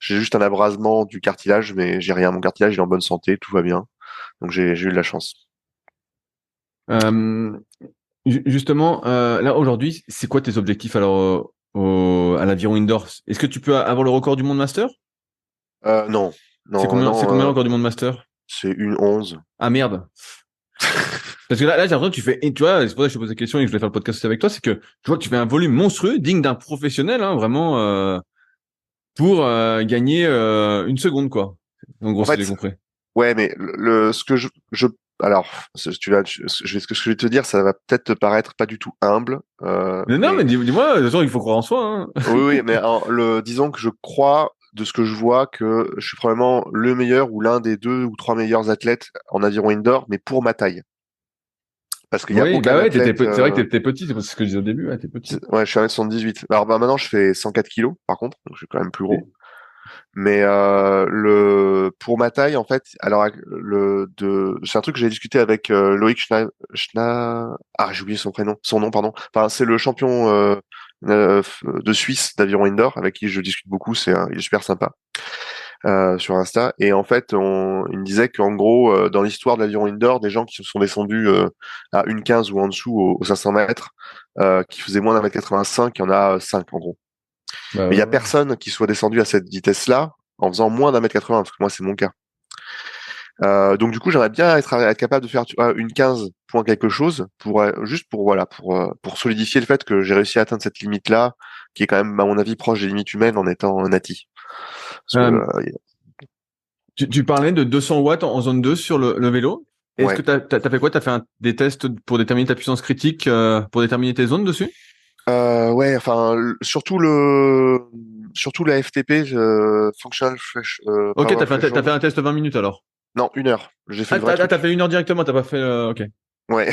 Speaker 2: juste un abrasement du cartilage, mais j'ai rien. Mon cartilage, il est en bonne santé, tout va bien. Donc, j'ai eu de la chance.
Speaker 1: Euh, Justement, là, aujourd'hui, c'est quoi tes objectifs, alors, à l'aviron indoor? Est-ce que tu peux avoir le record du monde master?
Speaker 2: Non,
Speaker 1: C'est
Speaker 2: non,
Speaker 1: combien, c'est
Speaker 2: non.
Speaker 1: combien le record du monde master?
Speaker 2: C'est 1:11.
Speaker 1: Ah merde. Parce que là, j'ai l'impression que tu fais, et tu vois, c'est pour ça que je te pose la question et que je voulais faire le podcast aussi avec toi, c'est que tu vois que tu fais un volume monstrueux, digne d'un professionnel, hein, vraiment, pour gagner 1 seconde, quoi. En gros,
Speaker 2: En
Speaker 1: si j'ai
Speaker 2: fait,
Speaker 1: compris.
Speaker 2: ouais, mais ce que alors, ce que je vais te dire, ça va peut-être te paraître pas du tout humble,
Speaker 1: Mais non, mais
Speaker 2: mais
Speaker 1: dis-moi, de toute façon, il faut croire en soi, hein.
Speaker 2: oui, oui, mais disons que je crois, de ce que je vois, que je suis probablement le meilleur ou l'un des 2 ou 3 meilleurs athlètes en aviron indoor, mais pour ma taille. Parce qu'il y a
Speaker 1: Oui,
Speaker 2: aucun
Speaker 1: bah ouais,
Speaker 2: athlète,
Speaker 1: c'est vrai que t'es petit, c'est ce que je disais au début, ouais, t'es petit.
Speaker 2: ouais, je suis 1m78. Alors, bah, maintenant, je fais 104 kilos, par contre, donc je suis quand même plus gros.
Speaker 1: Et-
Speaker 2: Mais pour ma taille, en fait, alors c'est un truc que j'ai discuté avec Loïc j'ai oublié son nom, pardon. Enfin, c'est le champion de Suisse d'aviron indoor avec qui je discute beaucoup. Il est super sympa sur Insta. Et en fait, il me disait qu'en gros, dans l'histoire de l'aviron indoor, des gens qui sont descendus à 1,15 ou en dessous aux 500 mètres, qui faisaient moins d'1m85, il y en a 5 en gros.
Speaker 1: Bah
Speaker 2: Mais il y
Speaker 1: ouais,
Speaker 2: a
Speaker 1: ouais.
Speaker 2: personne qui soit descendu à cette vitesse-là en faisant moins d'1m80, parce que moi, c'est mon cas. Donc du coup, j'aimerais bien être capable de faire une 15 point quelque chose pour juste pour voilà pour solidifier le fait que j'ai réussi à atteindre cette limite-là, qui est quand même à mon avis proche des limites humaines en étant nati. Parce que
Speaker 1: Euh, tu parlais de 200 watts en zone 2 sur le vélo. Est-ce que
Speaker 2: ouais.
Speaker 1: t'as fait quoi? T'as fait des tests pour déterminer ta puissance critique, pour déterminer tes zones dessus?
Speaker 2: Ouais, enfin surtout la FTP, Functional Fresh
Speaker 1: Ok,
Speaker 2: Power
Speaker 1: t'as fait
Speaker 2: Threshold.
Speaker 1: un test de 20 minutes alors.
Speaker 2: Non, 1 heure. J'ai fait
Speaker 1: Ah,
Speaker 2: le vrai
Speaker 1: t'as
Speaker 2: truc.
Speaker 1: fait 1 heure directement, t'as pas fait, ok.
Speaker 2: Ouais.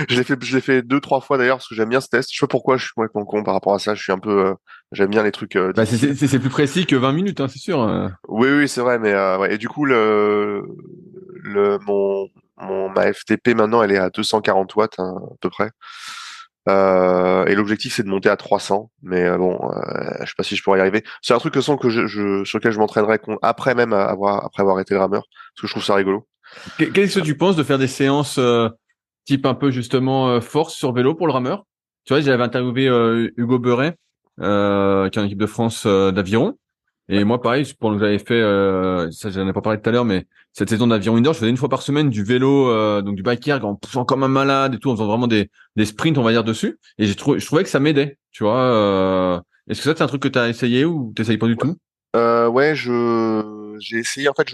Speaker 2: Je l'ai fait 2, 3 fois d'ailleurs parce que j'aime bien ce test. Je sais pas pourquoi je suis complètement con par rapport à ça. Je suis un peu, j'aime bien les trucs
Speaker 1: Bah,
Speaker 2: difficiles.
Speaker 1: c'est plus précis que 20 minutes, hein, c'est sûr.
Speaker 2: Oui, oui, c'est vrai, mais ouais. Et du coup, ma FTP maintenant, elle est à 240 watts hein, à peu près. Et l'objectif, c'est de monter à 300. Mais bon, je sais pas si je pourrais y arriver. C'est un truc sur lequel je m'entraînerai après avoir été le rameur, parce que je trouve ça rigolo.
Speaker 1: Qu'est-ce que tu penses de faire des séances type un peu justement force sur vélo pour le rameur? Tu vois, j'avais interviewé Hugo Beuret, qui est en équipe de France d'aviron.
Speaker 2: Ouais.
Speaker 1: Et moi, pareil, pour que j'avais fait, ça j'en ai pas parlé tout à l'heure, mais cette saison d'aviron indoor, je faisais 1 fois par semaine du vélo, donc du bike erg, en poussant comme un malade et tout, en faisant vraiment des sprints, on va dire, dessus. Et je trouvais que ça m'aidait, tu vois. Est-ce que ça, c'est un truc que tu as essayé ou t'essayes pas du tout?
Speaker 2: Ouais, j'ai essayé en fait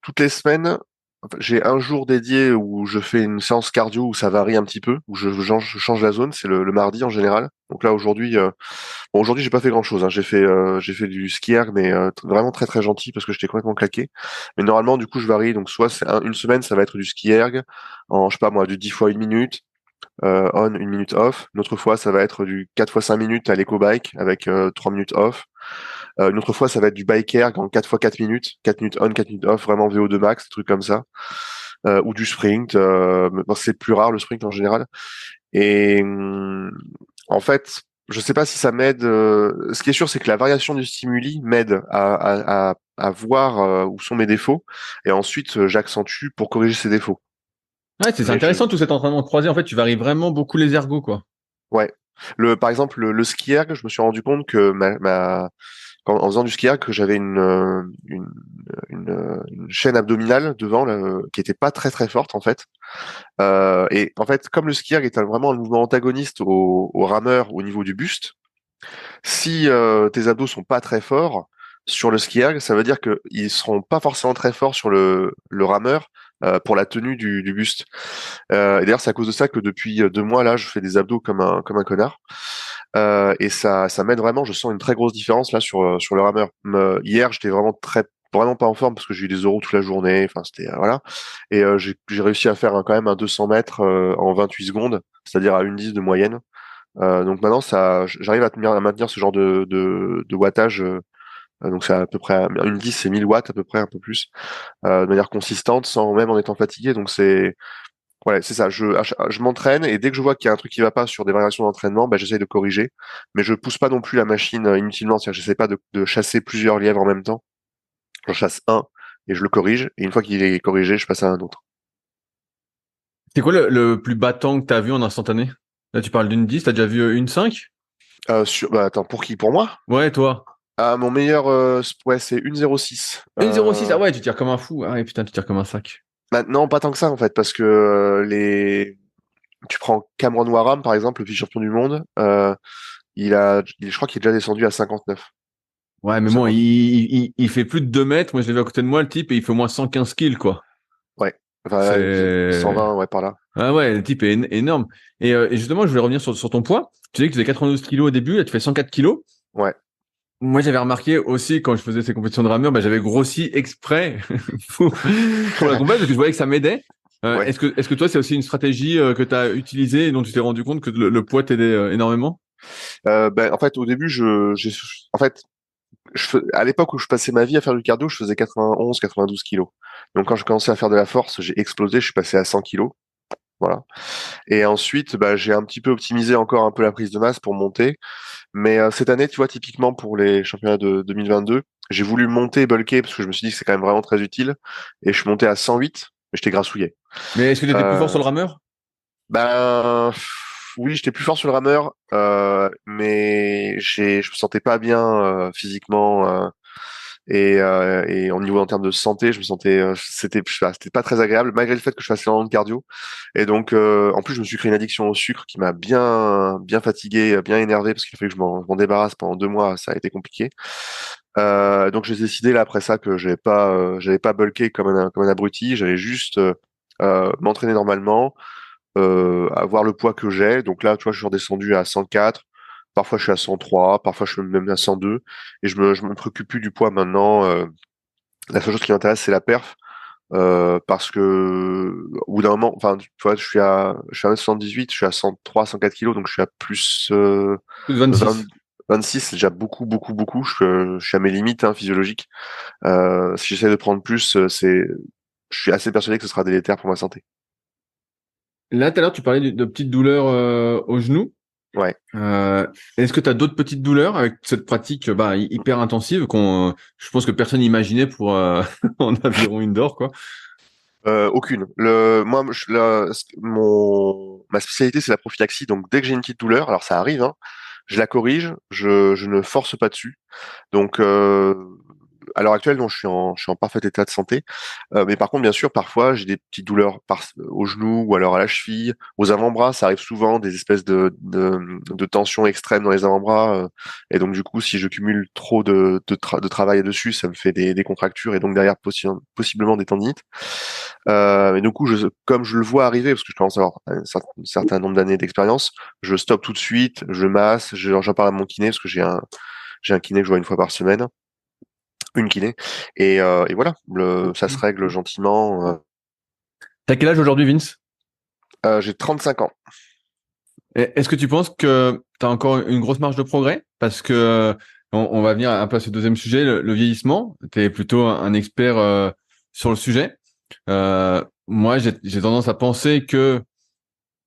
Speaker 2: toutes les semaines. Enfin, j'ai un jour dédié où je fais une séance cardio où ça varie un petit peu, où je change la zone. C'est le mardi en général. Donc là aujourd'hui, bon aujourd'hui j'ai pas fait grand chose. Hein. J'ai fait du ski erg, mais vraiment très très gentil parce que j'étais complètement claqué. Mais normalement du coup je varie. Donc soit c'est une semaine ça va être du ski erg en je sais pas moi du 10 fois 1 minute on 1 minute off. Une autre fois ça va être du 4 fois 5 minutes à l'éco-bike avec 3 minutes off. Une autre fois, ça va être du bike erg en 4 fois 4 minutes, 4 minutes on, 4 minutes off, vraiment VO2 max, des trucs comme ça. Ou du sprint, bon, c'est plus rare le sprint en général. Et en fait, je sais pas si ça m'aide. Ce qui est sûr, c'est que la variation du stimuli m'aide à voir où sont mes défauts, et ensuite j'accentue pour corriger ces défauts.
Speaker 1: Ouais, c'est
Speaker 2: Mais je,
Speaker 1: intéressant tout cet entraînement croisé. En fait, tu varies vraiment beaucoup les ergos, quoi.
Speaker 2: ouais. Par exemple, le ski erg, je me suis rendu compte que en faisant du ski erg, que j'avais une chaîne abdominale devant qui était pas très très forte en fait. Et en fait, comme le ski erg est vraiment un mouvement antagoniste au rameur au niveau du buste, si tes abdos sont pas très forts sur le ski erg, ça veut dire qu'ils seront pas forcément très forts sur le rameur pour la tenue du buste. Et d'ailleurs, c'est à cause de ça que depuis 2 mois là, je fais des abdos comme un connard. Et ça m'aide vraiment. Je sens une très grosse différence là sur le rameur. Hier, j'étais vraiment pas en forme parce que j'ai eu des euros toute la journée. Enfin, c'était voilà. Et j'ai réussi à faire quand même un 200 mètres en 28 secondes, c'est-à-dire à 1,10 de moyenne. Donc maintenant, j'arrive à maintenir ce genre de wattage. Donc c'est à peu près 1,10, c'est 1000 watts à peu près, un peu plus, de manière consistante, sans même en étant fatigué. Donc c'est ça. Je m'entraîne et dès que je vois qu'il y a un truc qui va pas sur des variations d'entraînement, bah, j'essaye de corriger. Mais je pousse pas non plus la machine inutilement. C'est-à-dire, j'essaie pas de chasser plusieurs lièvres en même temps. J'en chasse un et je le corrige. Et une fois qu'il est corrigé, je passe à un autre.
Speaker 1: C'est quoi le plus bas temps que t'as vu en instantané? Là, tu parles d'une 10, t'as déjà vu une 5?
Speaker 2: Bah, attends, pour qui? Pour moi?
Speaker 1: Ouais, toi.
Speaker 2: Ah, mon meilleur, ouais, c'est 1,06.
Speaker 1: 1,06, ah ouais, tu tires comme un fou. Ah ouais, putain, tu tires comme un sac.
Speaker 2: Maintenant, pas tant que ça, en fait, parce que tu prends Cameron Warham, par exemple, le vice-champion du monde, je crois qu'il est déjà descendu à 59
Speaker 1: Ouais, mais
Speaker 2: ou
Speaker 1: bon,
Speaker 2: 50.
Speaker 1: il fait plus de 2 mètres. Moi, je l'ai vu à côté de moi, le type, et il fait au moins 115 kills, quoi.
Speaker 2: Ouais. Enfin, ouais,
Speaker 1: C'est...
Speaker 2: 120, ouais, par là.
Speaker 1: Ah ouais, le type est énorme. Et justement, je voulais revenir sur ton poids. Tu disais que tu faisais 92 kilos au début, là, tu fais 104 kilos.
Speaker 2: Ouais.
Speaker 1: Moi, j'avais remarqué aussi, quand je faisais ces compétitions de rameur, bah, j'avais grossi exprès pour la compète, parce que je voyais que ça m'aidait.
Speaker 2: Ouais.
Speaker 1: Est-ce que toi, c'est aussi une stratégie que tu as utilisée et dont tu t'es rendu compte que le poids t'aidait énormément?
Speaker 2: Ben, en fait, au début, en fait, à l'époque où je passais ma vie à faire du cardio, je faisais 91, 92 kilos. Donc, quand j'ai commencé à faire de la force, j'ai explosé, je suis passé à 100 kilos. Voilà. Et ensuite, bah, j'ai un petit peu optimisé encore un peu la prise de masse pour monter. Mais cette année, tu vois, typiquement pour les championnats de 2022, j'ai voulu monter et bulker parce que je me suis dit que c'est quand même vraiment très utile. Et je suis monté à 108, mais j'étais grassouillé.
Speaker 1: Mais est-ce que tu étais plus fort sur
Speaker 2: Euh,
Speaker 1: le rameur?
Speaker 2: ben oui, j'étais plus fort sur le rameur, mais je me sentais pas bien physiquement et au niveau en termes de santé, je me sentais je sais pas, c'était pas très agréable malgré le fait que je fasse énormément de cardio. Et donc en plus je me suis créé une addiction au sucre qui m'a bien fatigué, bien énervé parce qu'il fallait que je m'en débarrasse pendant 2 mois, ça a été compliqué. Donc j'ai décidé là après ça que j'allais pas bulker comme un abruti, j'allais juste m'entraîner normalement, avoir le poids que j'ai. Donc là, tu vois, je suis redescendu à 104. Parfois, je suis à 103. Parfois, je suis même à 102. Et je me préoccupe plus du poids maintenant. La seule chose qui m'intéresse, c'est la perf. Parce que au bout d'un moment, enfin, tu vois, je suis à 1,78, je suis à 103, 104 kilos, donc je suis à plus
Speaker 1: Plus
Speaker 2: 20,
Speaker 1: 26.
Speaker 2: 26, c'est déjà beaucoup. Je suis à mes limites hein, physiologiques. Si j'essaie de prendre plus, je suis assez persuadé que ce sera délétère pour ma santé.
Speaker 1: Là, tout à l'heure, tu parlais de petites douleurs au genou.
Speaker 2: Ouais.
Speaker 1: Euh, Est-ce que tu as d'autres petites douleurs avec cette pratique bah, hyper intensive je pense que personne n'imaginait pour en aviron indoor, quoi.
Speaker 2: Aucune. Moi, ma spécialité, c'est la prophylaxie. Donc, dès que j'ai une petite douleur, alors ça arrive, hein, je la corrige, je ne force pas dessus. Donc, à l'heure actuelle, non, je suis en parfait état de santé. Mais par contre, bien sûr, parfois, j'ai des petites douleurs au genou ou alors à la cheville, aux avant-bras. Ça arrive souvent, des espèces de tensions extrêmes dans les avant-bras. Et donc, du coup, si je cumule trop de travail dessus, ça me fait des contractures et donc derrière possiblement des tendinites. Et du coup, comme je le vois arriver, parce que je commence à avoir un certain nombre d'années d'expérience, je stoppe tout de suite, je masse, j'en parle à mon kiné parce que j'ai un kiné que je vois une fois par semaine, une kiné, et voilà, ça se règle gentiment.
Speaker 1: T'as quel âge aujourd'hui, Vince?
Speaker 2: J'ai 35 ans.
Speaker 1: Est-ce que tu penses que tu as encore une grosse marge de progrès? Parce que on va venir un peu à ce deuxième sujet, le vieillissement. Tu es plutôt un expert sur le sujet. Moi, j'ai tendance à penser que,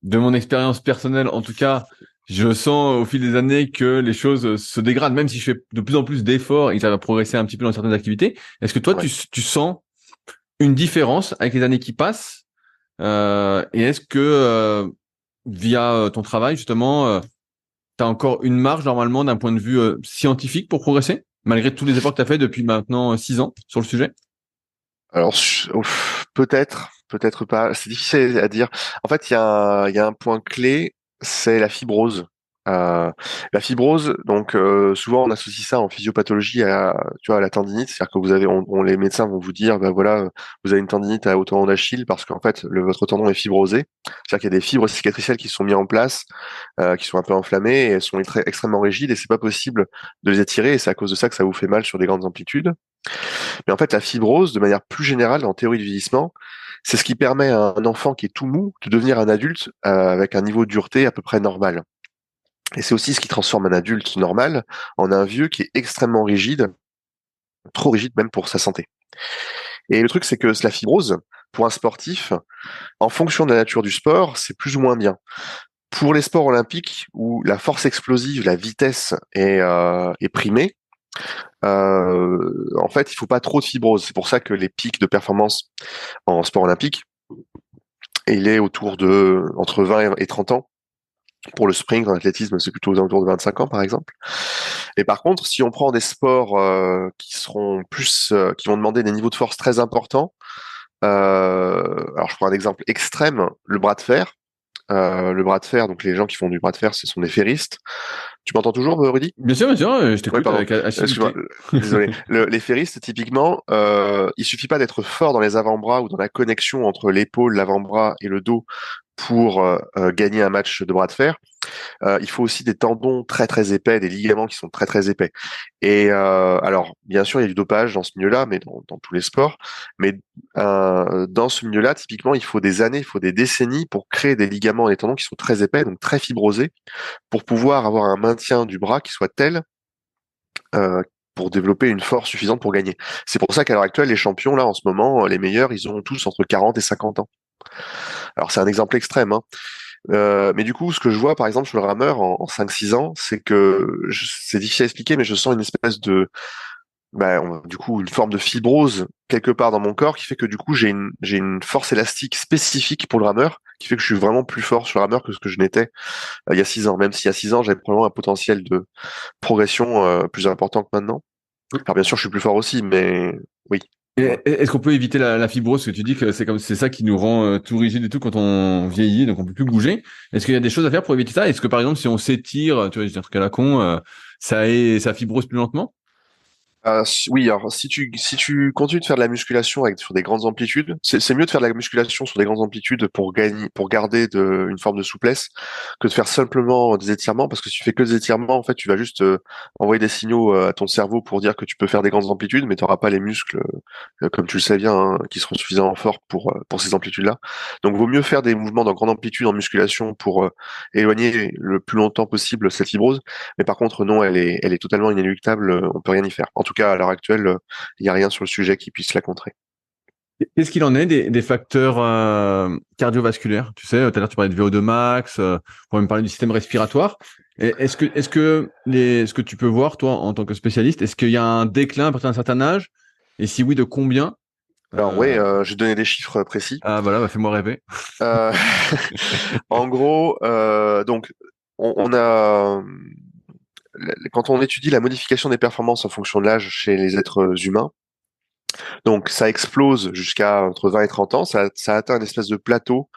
Speaker 1: de mon expérience personnelle, en tout cas, je sens au fil des années que les choses se dégradent, même si je fais de plus en plus d'efforts et que ça va progresser un petit peu dans certaines activités. Est-ce que toi,
Speaker 2: Ouais.
Speaker 1: tu sens une différence avec les années qui passent? Et est-ce que via ton travail, justement, tu as encore une marge normalement d'un point de vue scientifique pour progresser, malgré tous les efforts que tu as fait depuis maintenant 6 ans sur le sujet?
Speaker 2: Alors, peut-être pas. C'est difficile à dire. En fait, il y a un point clé, c'est la fibrose. Euh, la fibrose, donc souvent on associe ça en physiopathologie tu vois, à la tendinite, c'est-à-dire que les médecins vont vous dire, ben voilà, vous avez une tendinite au tendon d'Achille parce qu'en fait votre tendon est fibrosé, c'est-à-dire qu'il y a des fibres cicatricielles qui sont mises en place, qui sont un peu enflammées et elles sont extrêmement rigides et c'est pas possible de les étirer et c'est à cause de ça que ça vous fait mal sur des grandes amplitudes. Mais en fait, la fibrose, de manière plus générale, en théorie du vieillissement, c'est ce qui permet à un enfant qui est tout mou de devenir un adulte avec un niveau de dureté à peu près normal. Et c'est aussi ce qui transforme un adulte normal en un vieux qui est extrêmement rigide, trop rigide même pour sa santé. Et le truc, c'est que la fibrose, pour un sportif, en fonction de la nature du sport, c'est plus ou moins bien. Pour les sports olympiques, où la force explosive, la vitesse est primée, en fait, il faut pas trop de fibrose. C'est pour ça que les pics de performance en sport olympique, il est autour de entre 20 et 30 ans. Pour le sprint, en athlétisme, c'est plutôt aux alentours de 25 ans, par exemple. Et par contre, si on prend des sports qui seront plus, qui vont demander des niveaux de force très importants, alors je prends un exemple extrême, le bras de fer. Le bras de fer, donc les gens qui font du bras de fer, ce sont des ferristes. Tu m'entends toujours, Rudy?
Speaker 1: Bien sûr, je
Speaker 2: Oui,
Speaker 1: t'écoute
Speaker 2: pardon.
Speaker 1: avec assiduité.
Speaker 2: Excuse-moi. Désolé. Les ferristes, typiquement, il suffit pas d'être fort dans les avant-bras ou dans la connexion entre l'épaule, l'avant-bras et le dos pour gagner un match de bras de fer. Il faut aussi des tendons très très épais, des ligaments qui sont très très épais. Et alors, bien sûr, il y a du dopage dans ce milieu-là, mais dans tous les sports. Mais dans ce milieu-là, typiquement, il faut des années, il faut des décennies pour créer des ligaments et des tendons qui sont très épais, donc très fibrosés, pour pouvoir avoir un maintien du bras qui soit tel pour développer une force suffisante pour gagner. C'est pour ça qu'à l'heure actuelle, les champions, là, en ce moment, les meilleurs, ils ont tous entre 40 et 50 ans. Alors, c'est un exemple extrême, hein. Mais du coup, ce que je vois, par exemple, sur le rameur en 5-6 ans, c'est que c'est difficile à expliquer, mais je sens une espèce de, du coup, une forme de fibrose quelque part dans mon corps qui fait que du coup, j'ai une force élastique spécifique pour le rameur qui fait que je suis vraiment plus fort sur le rameur que ce que je n'étais il y a 6 ans. Même si il y a 6 ans, j'avais probablement un potentiel de progression plus important que maintenant. Alors bien sûr, je suis plus fort aussi, mais oui.
Speaker 1: Est-ce qu'on peut éviter la fibrose? Parce que tu dis que c'est ça qui nous rend tout rigide et tout quand on vieillit, donc on peut plus bouger. Est-ce qu'il y a des choses à faire pour éviter ça? Est-ce que par exemple, si on s'étire, tu vois, je dis un truc à la con, ça fibrose plus lentement?
Speaker 2: Oui, alors si tu continues de faire de la musculation sur des grandes amplitudes, c'est mieux de faire de la musculation sur des grandes amplitudes pour gagner, pour garder une forme de souplesse, que de faire simplement des étirements, parce que si tu fais que des étirements, en fait, tu vas juste envoyer des signaux à ton cerveau pour dire que tu peux faire des grandes amplitudes, mais tu n'auras pas les muscles, comme tu le sais bien, hein, qui seront suffisamment forts pour ces amplitudes-là. Donc, vaut mieux faire des mouvements dans grande amplitude en musculation pour éloigner le plus longtemps possible cette fibrose. Mais par contre, non, elle est totalement inéluctable, on peut rien y faire. En tout cas, à l'heure actuelle, il n'y a rien sur le sujet qui puisse la contrer.
Speaker 1: Qu'est-ce qu'il en est des facteurs cardiovasculaires? Tu sais, tout à l'heure tu parlais de VO2 max, on va même parler du système respiratoire. Est-ce que tu peux voir, toi, en tant que spécialiste, est-ce qu'il y a un déclin à partir d'un certain âge? Et si oui, de combien?
Speaker 2: Alors oui,
Speaker 1: Euh,
Speaker 2: je vais donner des chiffres précis.
Speaker 1: ah voilà, fais-moi rêver.
Speaker 2: Euh, en gros, donc on a quand on étudie la modification des performances en fonction de l'âge chez les êtres humains, donc ça explose jusqu'à entre 20 et 30 ans, ça atteint une espèce de plateau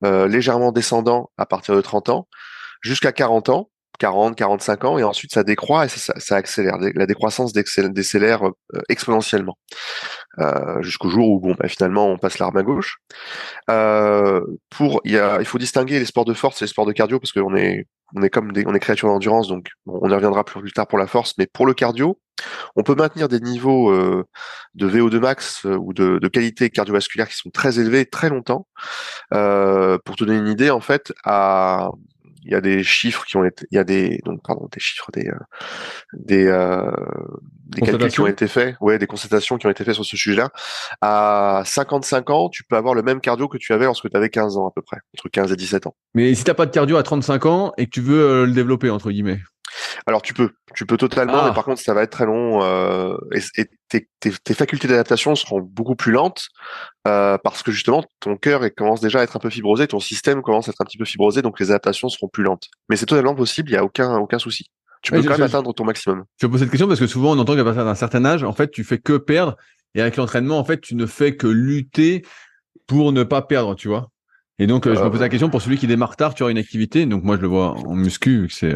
Speaker 2: légèrement descendant à partir de 30 ans, jusqu'à 40 ans, 40, 45 ans, et ensuite ça décroît et ça accélère. La décroissance décélère exponentiellement jusqu'au jour où finalement on passe l'arme à gauche. Il faut distinguer les sports de force et les sports de cardio parce on est créatures d'endurance, donc bon, on y reviendra plus tard pour la force, mais pour le cardio, on peut maintenir des niveaux de VO2 max ou de qualité cardiovasculaire qui sont très élevés très longtemps. Pour te donner une idée, en fait, il y a des chiffres qui ont été, il y a des, donc, pardon, des chiffres, des, euh, des calculs qui ont
Speaker 1: Constatation?
Speaker 2: été faits, ouais, des constatations qui ont été faites sur ce sujet-là. À 55 ans, tu peux avoir le même cardio que tu avais lorsque tu avais 15 ans à peu près, entre 15 et 17 ans.
Speaker 1: Mais si t'as pas de cardio à 35 ans et que tu veux le développer, entre guillemets.
Speaker 2: Alors tu peux totalement, mais par
Speaker 1: Ah,
Speaker 2: contre ça va être très long et tes facultés d'adaptation seront beaucoup plus lentes parce que justement ton cœur commence déjà à être un peu fibrosé, ton système commence à être un petit peu fibrosé, donc les adaptations seront plus lentes. Mais c'est totalement possible, il y a aucun souci. Tu
Speaker 1: ouais,
Speaker 2: peux quand même atteindre ton maximum.
Speaker 1: je pose cette question parce que souvent on entend qu'à partir d'un certain âge, en fait, tu fais que perdre et avec l'entraînement, en fait, tu ne fais que lutter pour ne pas perdre, tu vois. Et donc, je me pose la
Speaker 2: Euh,
Speaker 1: question pour celui qui démarre tard, tu auras une activité. Donc, moi, je le vois en muscu, vu que c'est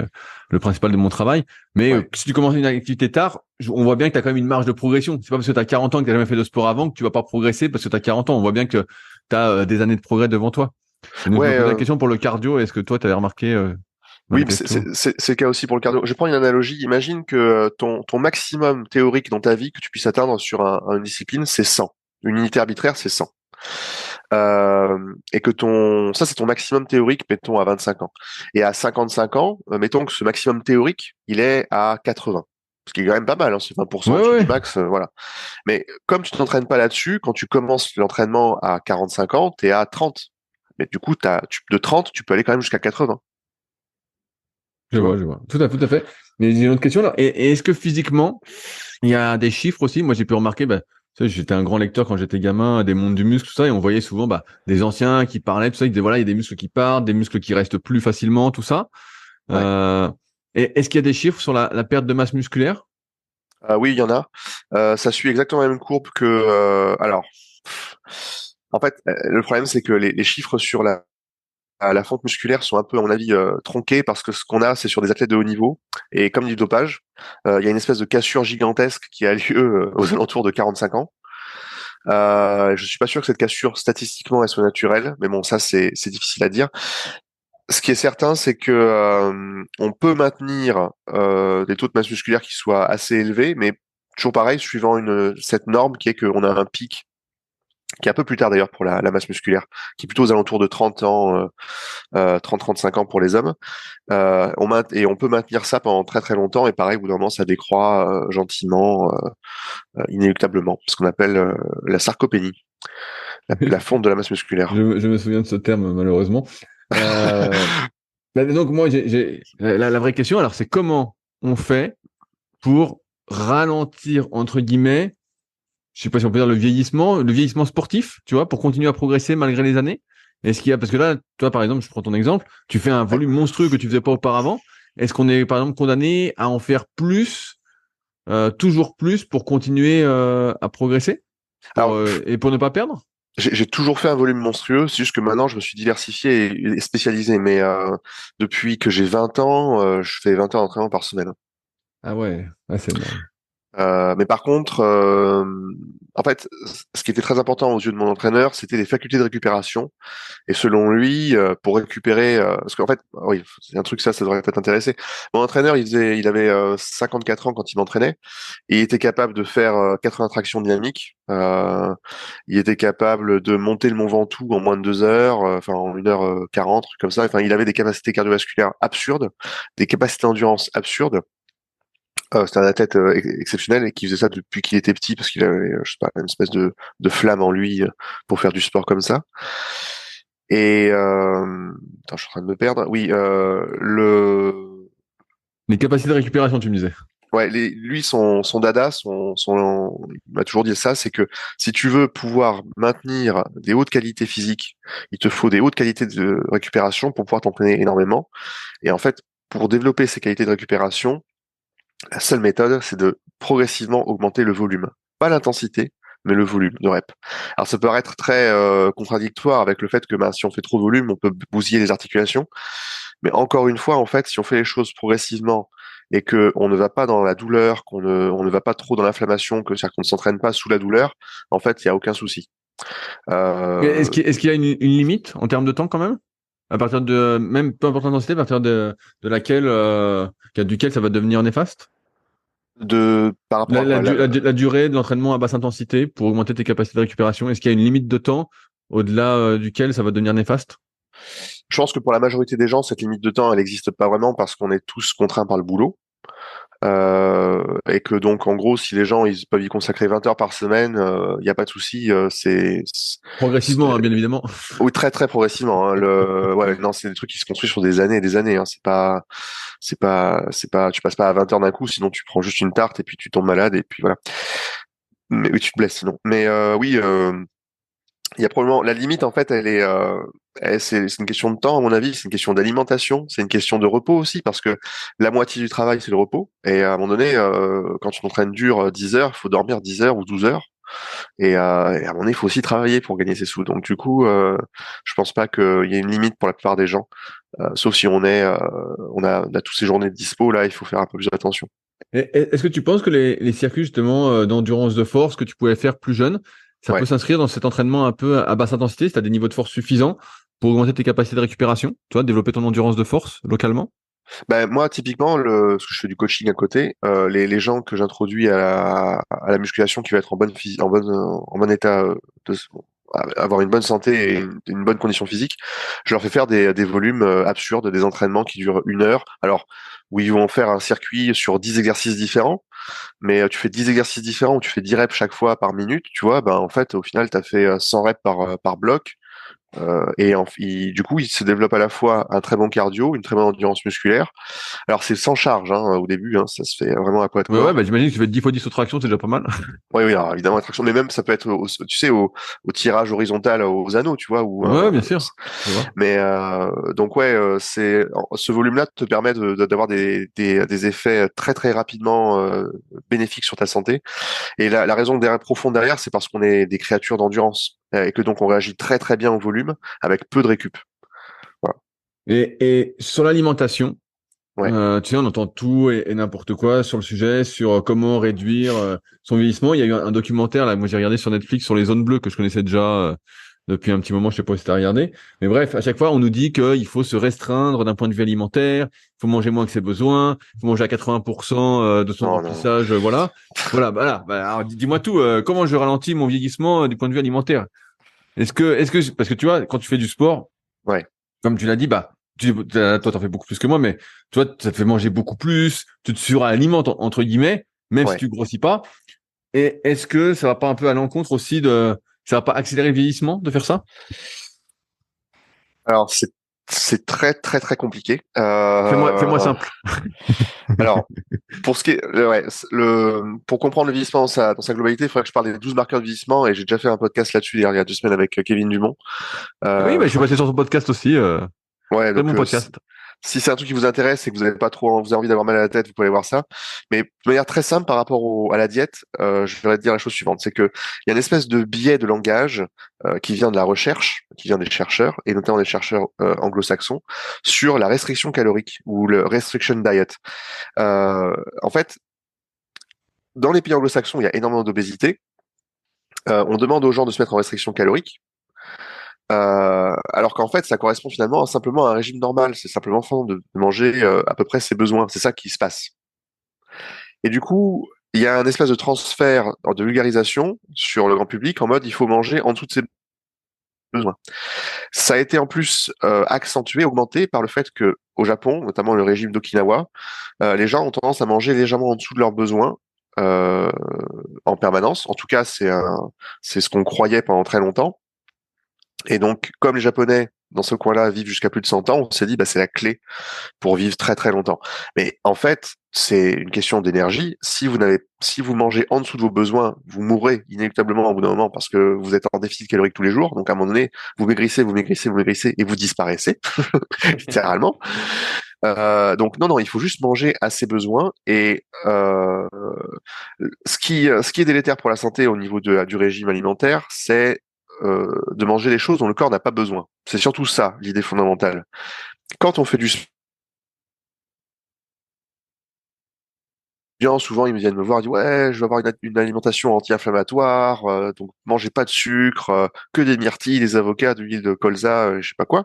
Speaker 1: le principal de mon travail. Mais
Speaker 2: ouais.
Speaker 1: si tu commences une activité tard, on voit bien que tu as quand même une marge de progression. C'est pas parce que tu as 40 ans que tu n'as jamais fait de sport avant que tu vas pas progresser parce que tu as 40 ans. On voit bien que tu as des années de progrès devant toi. Et donc, je me
Speaker 2: Ouais,
Speaker 1: pose la question pour le cardio. Est-ce que toi, tu avais remarqué
Speaker 2: oui,
Speaker 1: malgré tout?
Speaker 2: c'est le cas aussi pour le cardio. Je prends une analogie. Imagine que ton maximum théorique dans ta vie que tu puisses atteindre sur une discipline, c'est 100. Une unité arbitraire, c'est 100. Et que ça c'est ton maximum théorique, mettons à 25 ans. Et à 55 ans, mettons que ce maximum théorique, il est à 80. Ce qui est quand même pas mal, hein, c'est 20%
Speaker 1: Ouais,
Speaker 2: au-dessus du
Speaker 1: ouais.
Speaker 2: max, voilà. Mais comme tu t'entraînes pas là-dessus, quand tu commences l'entraînement à 45 ans, t'es à 30. Mais du coup, de 30, tu peux aller quand même jusqu'à 80.
Speaker 1: Je
Speaker 2: Tu
Speaker 1: vois,
Speaker 2: vois?
Speaker 1: je vois. Tout à fait. Mais j'ai une autre question là. Et est-ce que physiquement, il y a des chiffres aussi? Moi, j'ai pu remarquer, bah, Tu sais, j'étais un grand lecteur quand j'étais gamin des mondes du muscle, tout ça, et on voyait souvent des anciens qui parlaient, tout ça, ils disaient voilà, il y a des muscles qui partent, des muscles qui restent plus facilement, tout ça.
Speaker 2: Ouais.
Speaker 1: Euh, et est-ce qu'il y a des chiffres sur la perte de masse musculaire?
Speaker 2: Oui, il y en a. Ça suit exactement la même courbe que. Alors, en fait, le problème c'est que les chiffres sur la fonte musculaire sont un peu, à mon avis, tronqués parce que ce qu'on a, c'est sur des athlètes de haut niveau et comme du dopage, il y a une espèce de cassure gigantesque qui a lieu aux alentours de 45 ans. Je suis pas sûr que cette cassure statistiquement elle soit naturelle, mais bon, ça c'est difficile à dire. Ce qui est certain, c'est que on peut maintenir des taux de masse musculaire qui soient assez élevés, mais toujours pareil, suivant cette norme qui est qu'on a un pic qui est un peu plus tard d'ailleurs pour la masse musculaire, qui est plutôt aux alentours de 30 ans, 30-35 ans pour les hommes. Et on peut maintenir ça pendant très très longtemps, et pareil, au bout d'un moment, ça décroît gentiment, inéluctablement, ce qu'on appelle la sarcopénie, la fonte de la masse musculaire.
Speaker 1: Je me souviens de ce terme, malheureusement. Euh, donc, moi, la vraie question, alors, c'est comment on fait pour ralentir, entre guillemets, je sais pas si on peut dire le vieillissement sportif, tu vois, pour continuer à progresser malgré les années? Est-ce qu'il y a, parce que là, toi, par exemple, je prends ton exemple, tu fais un volume monstrueux que tu faisais pas auparavant. Est-ce qu'on est, par exemple, condamné à en faire plus, toujours plus pour continuer, à progresser,
Speaker 2: Alors,
Speaker 1: et pour ne pas perdre?
Speaker 2: j'ai toujours fait un volume monstrueux, c'est juste que maintenant je me suis diversifié et spécialisé. Mais depuis que j'ai 20 ans, je fais 20 heures d'entraînement par semaine.
Speaker 1: Ah ouais, ah, c'est énorme.
Speaker 2: Mais par contre, en fait, ce qui était très important aux yeux de mon entraîneur, c'était les facultés de récupération. Et selon lui, pour récupérer, parce qu'en fait, oui, c'est un truc ça devrait peut-être intéresser. Mon entraîneur, il avait 54 ans quand il m'entraînait, et il était capable de faire 80 tractions dynamiques. Il était capable de monter le Mont Ventoux en moins de 2 heures, enfin en 1h40, truc comme ça. Enfin, il avait des capacités cardiovasculaires absurdes, des capacités d'endurance absurdes. C'était un athlète exceptionnel et qui faisait ça depuis qu'il était petit parce qu'il avait, je sais pas, une espèce de flamme en lui pour faire du sport comme ça. Et attends, je suis en train de me perdre. Oui,
Speaker 1: Les capacités de récupération, tu me disais.
Speaker 2: ouais, lui, son dada, il m'a toujours dit ça, c'est que si tu veux pouvoir maintenir des hautes qualités physiques, il te faut des hautes qualités de récupération pour pouvoir t'entraîner énormément. Et en fait, pour développer ces qualités de récupération, la seule méthode, c'est de progressivement augmenter le volume. Pas l'intensité, mais le volume de rep. Alors ça peut paraître très contradictoire avec le fait que si on fait trop de volume, on peut bousiller les articulations. Mais encore une fois, en fait, si on fait les choses progressivement et que on ne va pas dans la douleur, on ne va pas trop dans l'inflammation, c'est-à-dire qu'on ne s'entraîne pas sous la douleur, en fait, il n'y a aucun souci.
Speaker 1: Mais
Speaker 2: Euh,
Speaker 1: est-ce qu'il y a une limite en termes de temps quand même? À partir de, même peu importe l'intensité, à partir de laquelle, duquel ça va devenir néfaste?
Speaker 2: par rapport à quoi?
Speaker 1: La durée de l'entraînement à basse intensité pour augmenter tes capacités de récupération, est-ce qu'il y a une limite de temps au-delà, duquel ça va devenir néfaste?
Speaker 2: Je pense que pour la majorité des gens, cette limite de temps, elle n'existe pas vraiment parce qu'on est tous contraints par le boulot. Et que donc en gros si les gens ils peuvent y consacrer 20 heures par semaine, il n'y a pas de souci,
Speaker 1: Progressivement, hein, bien évidemment.
Speaker 2: oui, très très progressivement, hein. Ouais, non, c'est des trucs qui se construisent sur des années et des années, hein. Tu passes pas à 20 heures d'un coup, sinon tu prends juste une tarte et puis tu tombes malade et puis voilà. Mais oui, tu te blesses sinon. Mais oui, il y a probablement la limite en fait, c'est une question de temps à mon avis, c'est une question d'alimentation, c'est une question de repos aussi parce que la moitié du travail c'est le repos et à un moment donné, quand tu t'entraînes dur 10 heures, il faut dormir 10 heures ou 12 heures. Et à un moment donné, il faut aussi travailler pour gagner ses sous. Donc du coup, je pense pas qu'il y ait une limite pour la plupart des gens, sauf si on a toutes ces journées de dispo. Là, il faut faire un peu plus attention.
Speaker 1: Est-ce que tu penses que les circuits justement, d'endurance de force que tu pouvais faire plus jeune, ça
Speaker 2: Ouais.
Speaker 1: peut s'inscrire dans cet entraînement un peu à basse intensité, si tu as des niveaux de force suffisants pour augmenter tes capacités de récupération, tu vois, développer ton endurance de force localement?
Speaker 2: Ben, moi, typiquement, parce que je fais du coaching à côté, les gens que j'introduis à la musculation qui va être en bon état avoir une bonne santé et une bonne condition physique, je leur fais faire des volumes absurdes, des entraînements qui durent 1 heure. Alors, où ils vont faire un circuit sur 10 exercices différents, mais tu fais 10 exercices différents où tu fais 10 reps chaque fois par minute, tu vois, ben en fait, au final, tu as fait 100 reps par bloc. Du coup, il se développe à la fois un très bon cardio, une très bonne endurance musculaire. Alors c'est sans charge au début, ça se fait vraiment à poids de
Speaker 1: Ouais,
Speaker 2: corps.
Speaker 1: bah, j'imagine que tu fais 10 fois 10 sur traction, c'est déjà pas mal.
Speaker 2: Oui, oui, alors évidemment attraction, mais même ça peut être tu sais au tirage horizontal aux anneaux, tu vois,
Speaker 1: Ouais, bien sûr. Je vois.
Speaker 2: mais donc ouais, ce volume-là te permet d'avoir des effets très très rapidement bénéfiques sur ta santé. Et la raison profonde derrière, c'est parce qu'on est des créatures d'endurance et que donc on réagit très très bien au volume avec peu de récup. Voilà.
Speaker 1: Et sur l'alimentation,
Speaker 2: Ouais.
Speaker 1: tu sais, on entend tout et n'importe quoi sur le sujet, sur comment réduire son vieillissement. Il y a eu un documentaire, là, moi j'ai regardé sur Netflix sur les zones bleues que je connaissais déjà depuis un petit moment, je sais pas si t'as regardé. Mais bref, à chaque fois, on nous dit qu'il faut se restreindre d'un point de vue alimentaire, il faut manger moins que ses besoins, il faut manger à 80% de son
Speaker 2: Non, non.
Speaker 1: remplissage, voilà. Voilà. Bah, alors, dis-moi tout, comment je ralentis mon vieillissement du point de vue alimentaire? Parce que tu vois, quand tu fais du sport,
Speaker 2: Ouais.
Speaker 1: comme tu l'as dit, bah, toi, t'en fais beaucoup plus que moi, mais toi, ça te fait manger beaucoup plus, tu te suralimentes, entre guillemets, même si
Speaker 2: Ouais.
Speaker 1: tu grossis pas. Et est-ce que ça va pas un peu à l'encontre aussi ça va pas accélérer le vieillissement de faire ça?
Speaker 2: Alors c'est très très très compliqué.
Speaker 1: Fais-moi simple.
Speaker 2: Alors pour ce qui est ouais, pour comprendre le vieillissement dans sa globalité, il faudrait que je parle des 12 marqueurs de vieillissement et j'ai déjà fait un podcast là-dessus il y a 2 semaines avec Kevin Dumont.
Speaker 1: Oui, bah,
Speaker 2: Je
Speaker 1: je suis
Speaker 2: crois
Speaker 1: passé
Speaker 2: qu'il
Speaker 1: sur son podcast aussi.
Speaker 2: ouais
Speaker 1: Très
Speaker 2: donc
Speaker 1: bon podcast.
Speaker 2: si c'est un truc qui vous intéresse et que vous n'avez pas trop vous avez envie d'avoir mal à la tête, vous pouvez aller voir ça. Mais de manière très simple par rapport à la diète, je vais te dire la chose suivante, c'est que il y a une espèce de biais de langage qui vient de la recherche, qui vient des chercheurs et notamment des chercheurs anglo-saxons sur la restriction calorique ou le restriction diet. Euh, En fait, dans les pays anglo-saxons, il y a énormément d'obésité. On demande aux gens de se mettre en restriction calorique. Alors qu'en fait, ça correspond finalement simplement à un régime normal. C'est simplement de manger à peu près ses besoins. C'est ça qui se passe. Et du coup, il y a un espèce de transfert de vulgarisation sur le grand public en mode il faut manger en dessous de ses besoins. Ça a été en plus accentué, augmenté par le fait que au Japon, notamment le régime d'Okinawa, les gens ont tendance à manger légèrement en dessous de leurs besoins euh, en permanence. En tout cas, c'est ce qu'on croyait pendant très longtemps. Et donc, comme les Japonais dans ce coin-là vivent jusqu'à plus de 100 ans, on s'est dit bah c'est la clé pour vivre très très longtemps. Mais en fait, c'est une question d'énergie. Si vous mangez en dessous de vos besoins, vous mourrez inéluctablement au bout d'un moment parce que vous êtes en déficit calorique tous les jours. Donc à un moment donné, vous maigrissez et vous disparaissez littéralement. Donc non, il faut juste manger à ses besoins et ce qui est délétère pour la santé au niveau du régime alimentaire, c'est de manger les choses dont le corps n'a pas besoin. C'est surtout ça l'idée fondamentale. Quand on fait du sport, souvent ils me viennent me voir, ils disent ouais, je veux avoir une alimentation anti-inflammatoire, donc mangez pas de sucre, que des myrtilles, des avocats, de l'huile de colza, je sais pas quoi.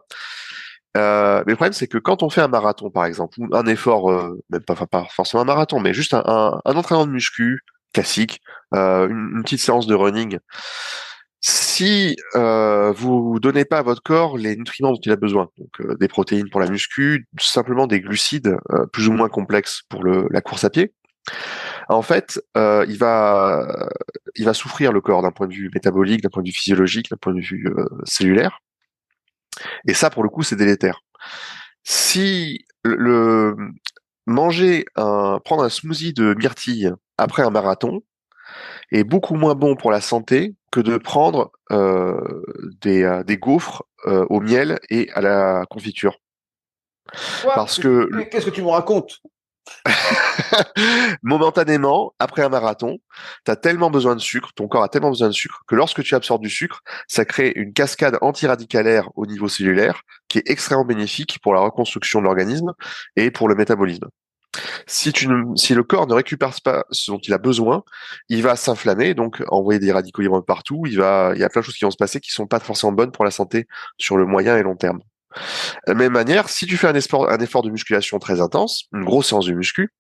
Speaker 2: Mais le problème, c'est que quand on fait un marathon, par exemple, ou un effort, même pas forcément un marathon, mais juste un entraînement de muscu classique, une petite séance de running, si vous donnez pas à votre corps les nutriments dont il a besoin, donc des protéines pour la muscu, simplement des glucides plus ou moins complexes pour la course à pied, en fait, il va souffrir le corps d'un point de vue métabolique, d'un point de vue physiologique, d'un point de vue cellulaire, et ça, pour le coup, c'est délétère. Si prendre un smoothie de myrtille après un marathon est beaucoup moins bon pour la santé que de prendre des gaufres au miel et à la confiture.
Speaker 1: Quoi?
Speaker 2: Parce que
Speaker 1: Qu'est-ce que tu me racontes?
Speaker 2: momentanément, après un marathon, tu as tellement besoin de sucre, ton corps a tellement besoin de sucre, que lorsque tu absorbes du sucre, ça crée une cascade antiradicalaire au niveau cellulaire qui est extrêmement bénéfique pour la reconstruction de l'organisme et pour le métabolisme. Si le corps ne récupère pas ce dont il a besoin, il va s'inflammer, donc envoyer des radicaux libres partout. Il y a plein de choses qui vont se passer qui sont pas forcément bonnes pour la santé sur le moyen et long terme. De la même manière, si tu fais un effort de musculation très intense, une grosse séance de muscu,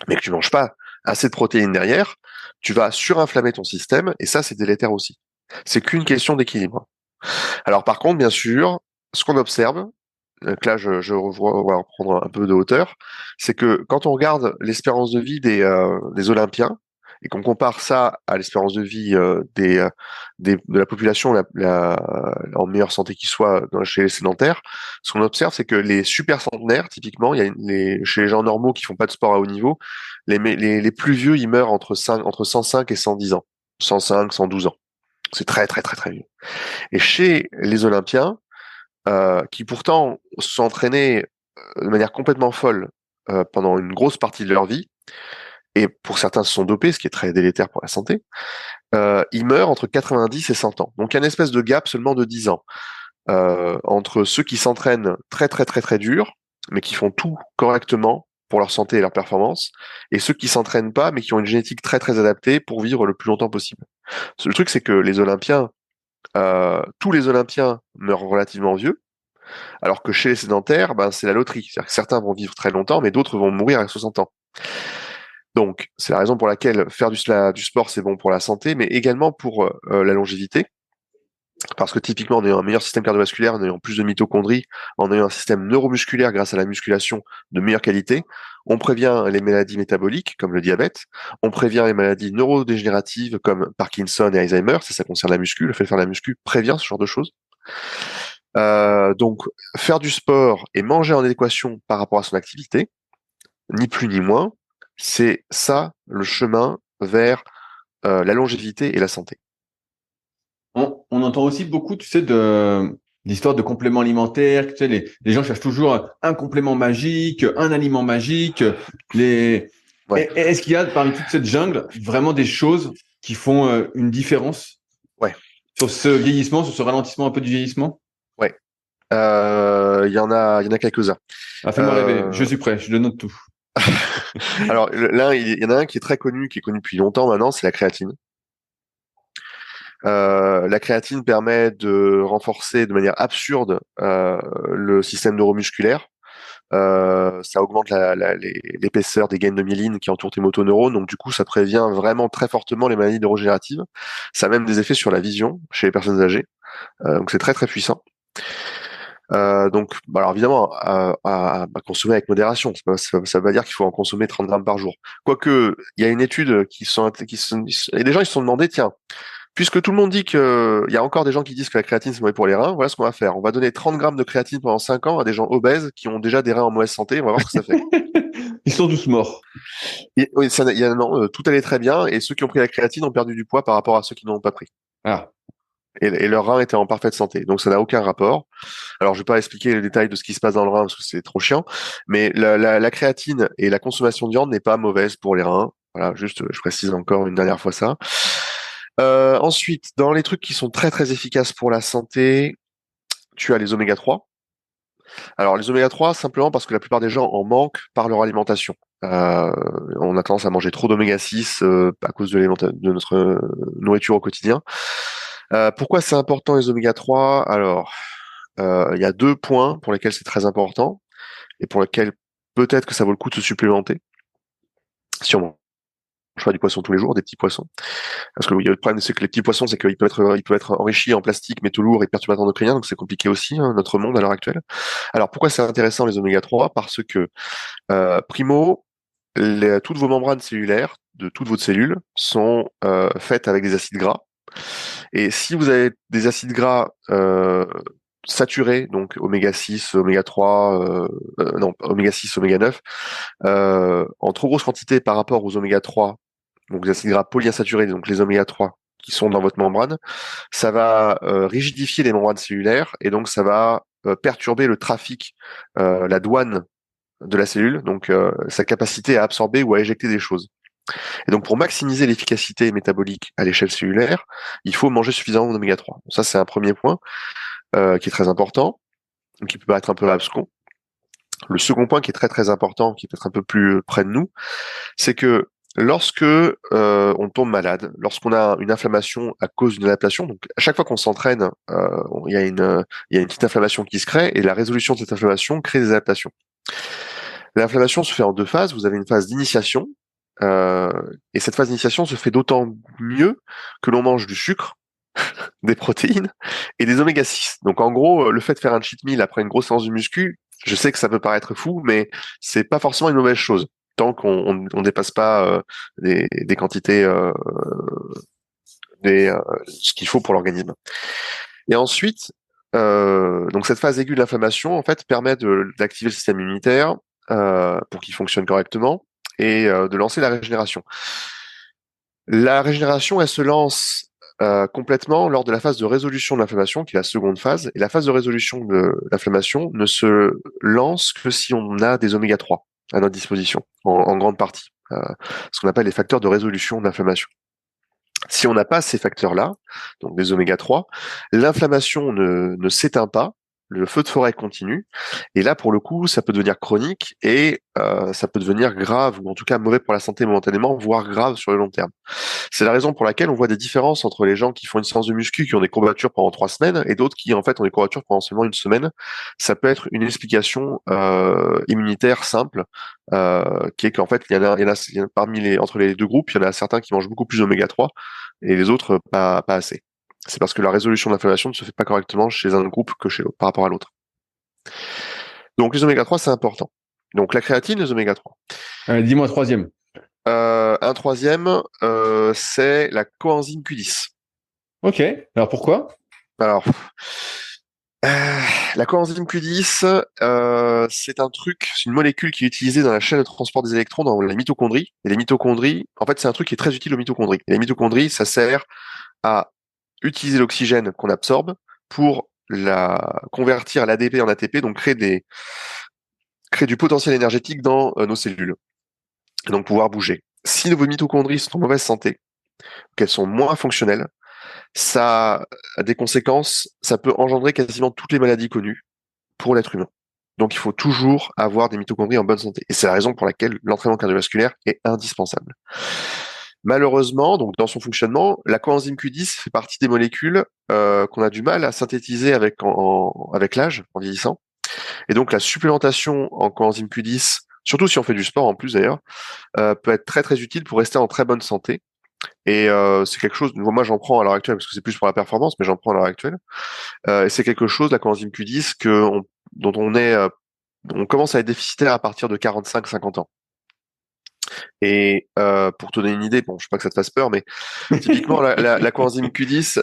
Speaker 2: mais que tu manges pas assez de protéines derrière, tu vas surinflammer ton système et ça, c'est délétère aussi. C'est qu'une question d'équilibre. Alors par contre, bien sûr, ce qu'on observe, que là on va reprendre un peu de hauteur, c'est que quand on regarde l'espérance de vie des Olympiens et qu'on compare ça à l'espérance de vie de la population en meilleure santé qui soit chez les sédentaires, ce qu'on observe, c'est que les super centenaires, typiquement, chez les gens normaux qui font pas de sport à haut niveau, les plus vieux, ils meurent entre 105 et 110 ans, 105, 112 ans. C'est très très très très vieux. Et chez les Olympiens, qui pourtant se sont entraînés de manière complètement folle pendant une grosse partie de leur vie, et pour certains se sont dopés, ce qui est très délétère pour la santé, ils meurent entre 90 et 100 ans. Donc il y a une espèce de gap seulement de 10 ans entre ceux qui s'entraînent très très très très dur, mais qui font tout correctement pour leur santé et leur performance, et ceux qui s'entraînent pas, mais qui ont une génétique très très adaptée pour vivre le plus longtemps possible. Le truc, c'est que les Olympiens, tous les Olympiens meurent relativement vieux, alors que chez les sédentaires, ben, c'est la loterie. C'est-à-dire que certains vont vivre très longtemps, mais d'autres vont mourir à 60 ans. Donc, c'est la raison pour laquelle faire du sport, c'est bon pour la santé, mais également pour la longévité. Parce que typiquement, en ayant un meilleur système cardiovasculaire, en ayant plus de mitochondries, en ayant un système neuromusculaire grâce à la musculation de meilleure qualité, on prévient les maladies métaboliques, comme le diabète, on prévient les maladies neurodégénératives, comme Parkinson et Alzheimer, ça concerne la muscu, le fait de faire la muscu prévient ce genre de choses. Donc, faire du sport et manger en adéquation par rapport à son activité, ni plus ni moins, c'est ça le chemin vers la longévité et la santé.
Speaker 1: On entend aussi beaucoup, tu sais, d'histoires de compléments alimentaires. Tu sais, les gens cherchent toujours un complément magique, un aliment magique.
Speaker 2: Ouais.
Speaker 1: Est-ce qu'il y a parmi toute cette jungle vraiment des choses qui font une différence
Speaker 2: Ouais.
Speaker 1: sur ce vieillissement, sur ce ralentissement un peu du vieillissement?
Speaker 2: Ouais. Il y en a quelques-uns.
Speaker 1: Ah, fais-moi rêver. Je suis prêt. Je le note tout.
Speaker 2: Alors, il y en a un qui est très connu, qui est connu depuis longtemps maintenant, c'est la créatine. La créatine permet de renforcer de manière absurde le système neuromusculaire. Ça augmente l'épaisseur des gaines de myéline qui entourent tes motoneurones, donc du coup ça prévient vraiment très fortement les maladies neurodégénératives. Ça a même des effets sur la vision chez les personnes âgées, donc c'est très très puissant. Donc, alors évidemment, à consommer avec modération. Ça veut pas dire qu'il faut en consommer 30 grammes par jour. Quoique, il y a une étude et les gens ils se sont demandé, tiens, puisque tout le monde dit que, il y a encore des gens qui disent que la créatine c'est mauvais pour les reins, voilà ce qu'on va faire. On va donner 30 grammes de créatine pendant 5 ans à des gens obèses qui ont déjà des reins en mauvaise santé. On va voir ce que ça fait.
Speaker 1: Ils sont tous morts.
Speaker 2: Oui, non, tout allait très bien et ceux qui ont pris la créatine ont perdu du poids par rapport à ceux qui n'ont pas pris.
Speaker 1: Ah.
Speaker 2: Et leurs reins étaient en parfaite santé. Donc ça n'a aucun rapport. Alors je vais pas expliquer les détails de ce qui se passe dans le rein parce que c'est trop chiant. Mais la créatine et la consommation de viande n'est pas mauvaise pour les reins. Voilà, juste je précise encore une dernière fois ça. Ensuite, dans les trucs qui sont très très efficaces pour la santé, tu as les oméga 3. Alors les oméga 3, simplement parce que la plupart des gens en manquent par leur alimentation. On a tendance à manger trop d'oméga 6 à cause de notre nourriture au quotidien. Pourquoi c'est important les oméga 3? Alors, il y a 2 points pour lesquels c'est très important et pour lesquels peut-être que ça vaut le coup de se supplémenter. Si on mange pas du poisson tous les jours, des petits poissons. Parce que le problème, c'est que les petits poissons, c'est qu'ils peuvent être enrichis en plastique, métaux lourds et perturbateurs endocriniens, donc c'est compliqué aussi, hein, notre monde à l'heure actuelle. Alors pourquoi c'est intéressant les oméga 3? Parce que, primo, toutes vos membranes cellulaires, de toutes vos cellules, sont faites avec des acides gras. Et si vous avez des acides gras saturés, donc oméga 6, oméga 3, non, oméga 6, oméga 9, en trop grosse quantité par rapport aux oméga 3, donc les acides gras polyinsaturés, donc les oméga 3 qui sont dans votre membrane, ça va rigidifier les membranes cellulaires et donc ça va perturber le trafic, la douane de la cellule, donc sa capacité à absorber ou à éjecter des choses. Et donc pour maximiser l'efficacité métabolique à l'échelle cellulaire, il faut manger suffisamment d'oméga 3. Ça c'est un premier point qui est très important, qui peut paraître un peu abscon. Le second point qui est très très important, qui est peut-être un peu plus près de nous, c'est que lorsque on tombe malade, lorsqu'on a une inflammation à cause d'une adaptation, donc à chaque fois qu'on s'entraîne, il y a une petite inflammation qui se crée et la résolution de cette inflammation crée des adaptations. L'inflammation se fait en 2 phases. Vous avez une phase d'initiation et cette phase d'initiation se fait d'autant mieux que l'on mange du sucre, des protéines et des oméga 6. Donc en gros, le fait de faire un cheat meal après une grosse séance de muscu, je sais que ça peut paraître fou, mais c'est pas forcément une mauvaise chose. tant qu'on dépasse pas des quantités ce qu'il faut pour l'organisme. Et ensuite, donc cette phase aiguë de l'inflammation, en fait, permet d'activer le système immunitaire pour qu'il fonctionne correctement et de lancer la régénération. La régénération, elle se lance complètement lors de la phase de résolution de l'inflammation, qui est la seconde phase. Et la phase de résolution de l'inflammation ne se lance que si on a des oméga 3 à notre disposition, en grande partie. Ce qu'on appelle les facteurs de résolution de l'inflammation. Si on n'a pas ces facteurs-là, donc des oméga 3, l'inflammation ne s'éteint pas, le feu de forêt continue, et là, pour le coup, ça peut devenir chronique et ça peut devenir grave, ou en tout cas mauvais pour la santé momentanément, voire grave sur le long terme. C'est la raison pour laquelle on voit des différences entre les gens qui font une séance de muscu, qui ont des courbatures pendant 3 semaines, et d'autres qui, en fait, ont des courbatures pendant seulement une semaine. Ça peut être une explication immunitaire simple, qui est qu'en fait, il y en a parmi entre les deux groupes, il y en a certains qui mangent beaucoup plus d'oméga 3, et les autres pas assez. C'est parce que la résolution de l'inflammation ne se fait pas correctement chez un groupe que chez l'autre, par rapport à l'autre. Donc les oméga 3, c'est important. Donc la créatine, les oméga 3.
Speaker 1: Dis-moi un troisième.
Speaker 2: Un troisième, c'est la coenzyme Q10.
Speaker 1: Ok, alors pourquoi?
Speaker 2: Alors, la coenzyme Q10, c'est un truc, c'est une molécule qui est utilisée dans la chaîne de transport des électrons dans les mitochondries. Et les mitochondries, en fait, c'est un truc qui est très utile aux mitochondries. Et les mitochondries, ça sert à utiliser l'oxygène qu'on absorbe pour la convertir l'ADP en ATP, donc créer du potentiel énergétique dans nos cellules, et donc pouvoir bouger. Si vos mitochondries sont en mauvaise santé, qu'elles sont moins fonctionnelles, ça a des conséquences, ça peut engendrer quasiment toutes les maladies connues pour l'être humain. Donc il faut toujours avoir des mitochondries en bonne santé. Et c'est la raison pour laquelle l'entraînement cardiovasculaire est indispensable. Malheureusement, donc dans son fonctionnement, la coenzyme Q10 fait partie des molécules qu'on a du mal à synthétiser avec l'âge, en vieillissant. Et donc la supplémentation en coenzyme Q10, surtout si on fait du sport en plus d'ailleurs, peut être très très utile pour rester en très bonne santé. Et c'est quelque chose, moi j'en prends à l'heure actuelle, parce que c'est plus pour la performance, mais j'en prends à l'heure actuelle. Et c'est quelque chose, la coenzyme Q10, dont on commence à être déficitaire à partir de 45-50 ans. Et pour te donner une idée, bon, je sais pas que ça te fasse peur, mais typiquement la coenzyme Q10,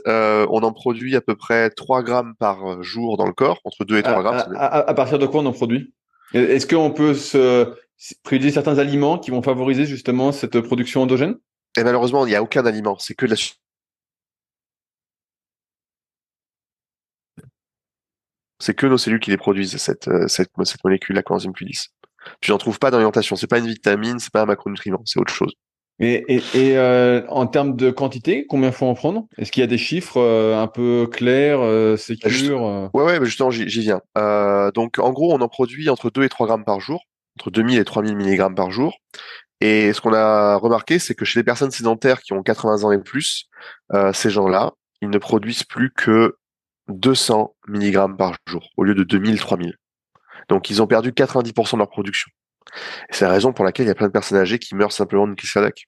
Speaker 2: on en produit à peu près 3 grammes par jour dans le corps, entre 2 et 3 grammes.
Speaker 1: À partir de quoi on en produit? Est-ce qu'on peut privilégier certains aliments qui vont favoriser justement cette production endogène?
Speaker 2: Et malheureusement, il n'y a aucun aliment, c'est que de la c'est que nos cellules qui les produisent, cette molécule, la coenzyme Q10. Tu n'en trouves pas dans l'alimentation, c'est pas une vitamine, c'est pas un macronutriment, c'est autre chose.
Speaker 1: Et en termes de quantité, combien faut en prendre? Est-ce qu'il y a des chiffres un peu clairs, sécures?
Speaker 2: Ouais, mais justement, j'y viens. Donc, en gros, on en produit entre 2 et 3 grammes par jour, entre 2000 et 3000 milligrammes par jour. Et ce qu'on a remarqué, c'est que chez les personnes sédentaires qui ont 80 ans et plus, ces gens-là, ils ne produisent plus que 200 milligrammes par jour, au lieu de 2000, 3000. Donc, ils ont perdu 90% de leur production. Et c'est la raison pour laquelle il y a plein de personnes âgées qui meurent simplement d'une crise cardiaque.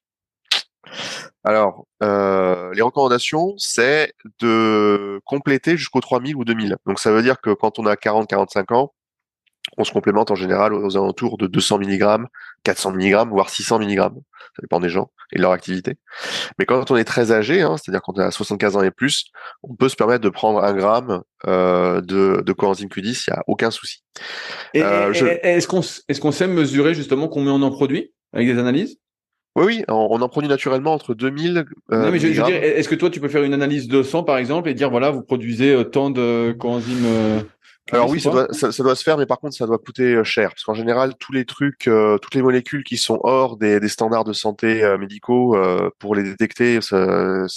Speaker 2: Alors, les recommandations, c'est de compléter jusqu'aux 3000 ou 2000. Donc, ça veut dire que quand on a 40-45 ans, on se complémente en général aux alentours de 200 mg, 400 mg, voire 600 mg. Ça dépend des gens et de leur activité. Mais quand on est très âgé, c'est-à-dire quand on a 75 ans et plus, on peut se permettre de prendre 1 gramme de coenzyme Q10, il n'y a aucun souci.
Speaker 1: Est-ce qu'on sait mesurer justement combien on en produit avec des analyses?
Speaker 2: Oui, on en produit naturellement entre 2000
Speaker 1: Non, mais je veux
Speaker 2: mg.
Speaker 1: dire, est-ce que toi, tu peux faire une analyse de sang, par exemple, et dire, voilà, vous produisez tant de coenzymes
Speaker 2: Alors
Speaker 1: Q10
Speaker 2: oui,
Speaker 1: ou pas?
Speaker 2: ça doit se faire, mais par contre, ça doit coûter cher. Parce qu'en général, tous les trucs, toutes les molécules qui sont hors des standards de santé médicaux, pour les détecter, ça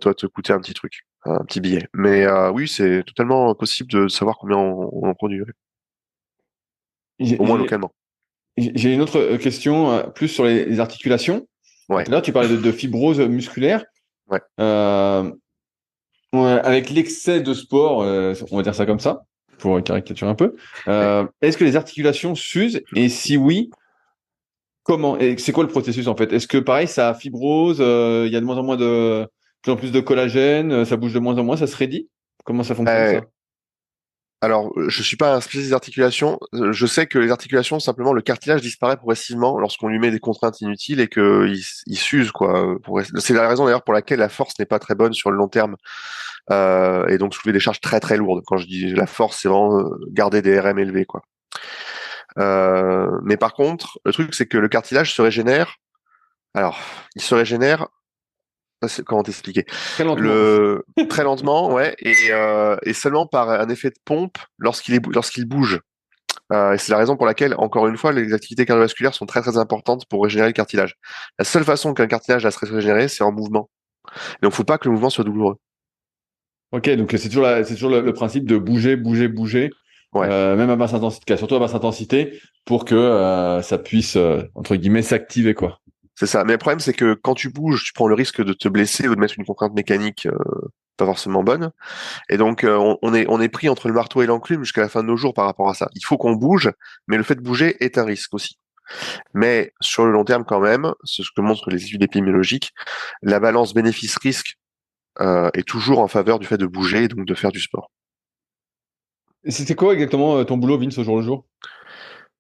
Speaker 2: doit te coûter un petit truc, un petit billet. Mais oui, c'est totalement possible de savoir combien on en produit, ouais.
Speaker 1: J'ai
Speaker 2: Au moins
Speaker 1: j'ai-
Speaker 2: localement.
Speaker 1: j'ai une autre question, plus sur les articulations. Tout
Speaker 2: Ouais,
Speaker 1: à l'heure, tu parlais de fibrose musculaire.
Speaker 2: ouais.
Speaker 1: Euh, ouais, avec l'excès de sport, on va dire ça comme ça, pour caricaturer un peu,
Speaker 2: Ouais.
Speaker 1: est-ce que les articulations s'usent? Et si oui, comment? Et c'est quoi le processus en fait? Est-ce que pareil, ça fibrose, il y a de moins en moins de plus en plus de collagène, ça bouge de moins en moins, ça se raidit? Comment ça fonctionne
Speaker 2: Euh,
Speaker 1: ça?
Speaker 2: Alors, je suis pas un spécialiste des articulations. Je sais que les articulations, simplement, le cartilage disparaît progressivement lorsqu'on lui met des contraintes inutiles et il s'use, quoi. C'est la raison d'ailleurs pour laquelle la force n'est pas très bonne sur le long terme. Et donc soulever des charges très très lourdes. Quand je dis la force, c'est vraiment garder des RM élevés, quoi. Mais par contre, le truc, c'est que le cartilage se régénère. Alors, il se régénère. Comment t'expliquer?
Speaker 3: Très lentement.
Speaker 2: Le très lentement, ouais, et seulement par un effet de pompe lorsqu'il bouge. Et c'est la raison pour laquelle, encore une fois, les activités cardiovasculaires sont très très importantes pour régénérer le cartilage. La seule façon qu'un cartilage va se régénérer, c'est en mouvement. Donc, faut pas que le mouvement soit douloureux.
Speaker 3: Ok, donc c'est toujours le principe de bouger, bouger, bouger,
Speaker 2: Ouais,
Speaker 3: même à basse intensité, surtout à basse intensité, pour que ça puisse, entre guillemets, s'activer, quoi.
Speaker 2: c'est ça. Mais le problème, c'est que quand tu bouges, tu prends le risque de te blesser ou de mettre une contrainte mécanique pas forcément bonne. Et donc, on est pris entre le marteau et l'enclume jusqu'à la fin de nos jours par rapport à ça. Il faut qu'on bouge, mais le fait de bouger est un risque aussi. Mais sur le long terme, quand même, c'est ce que montrent les études épidémiologiques, la balance bénéfice-risque est toujours en faveur du fait de bouger et donc de faire du sport.
Speaker 3: Et c'était quoi exactement ton boulot, Vince, au jour le jour?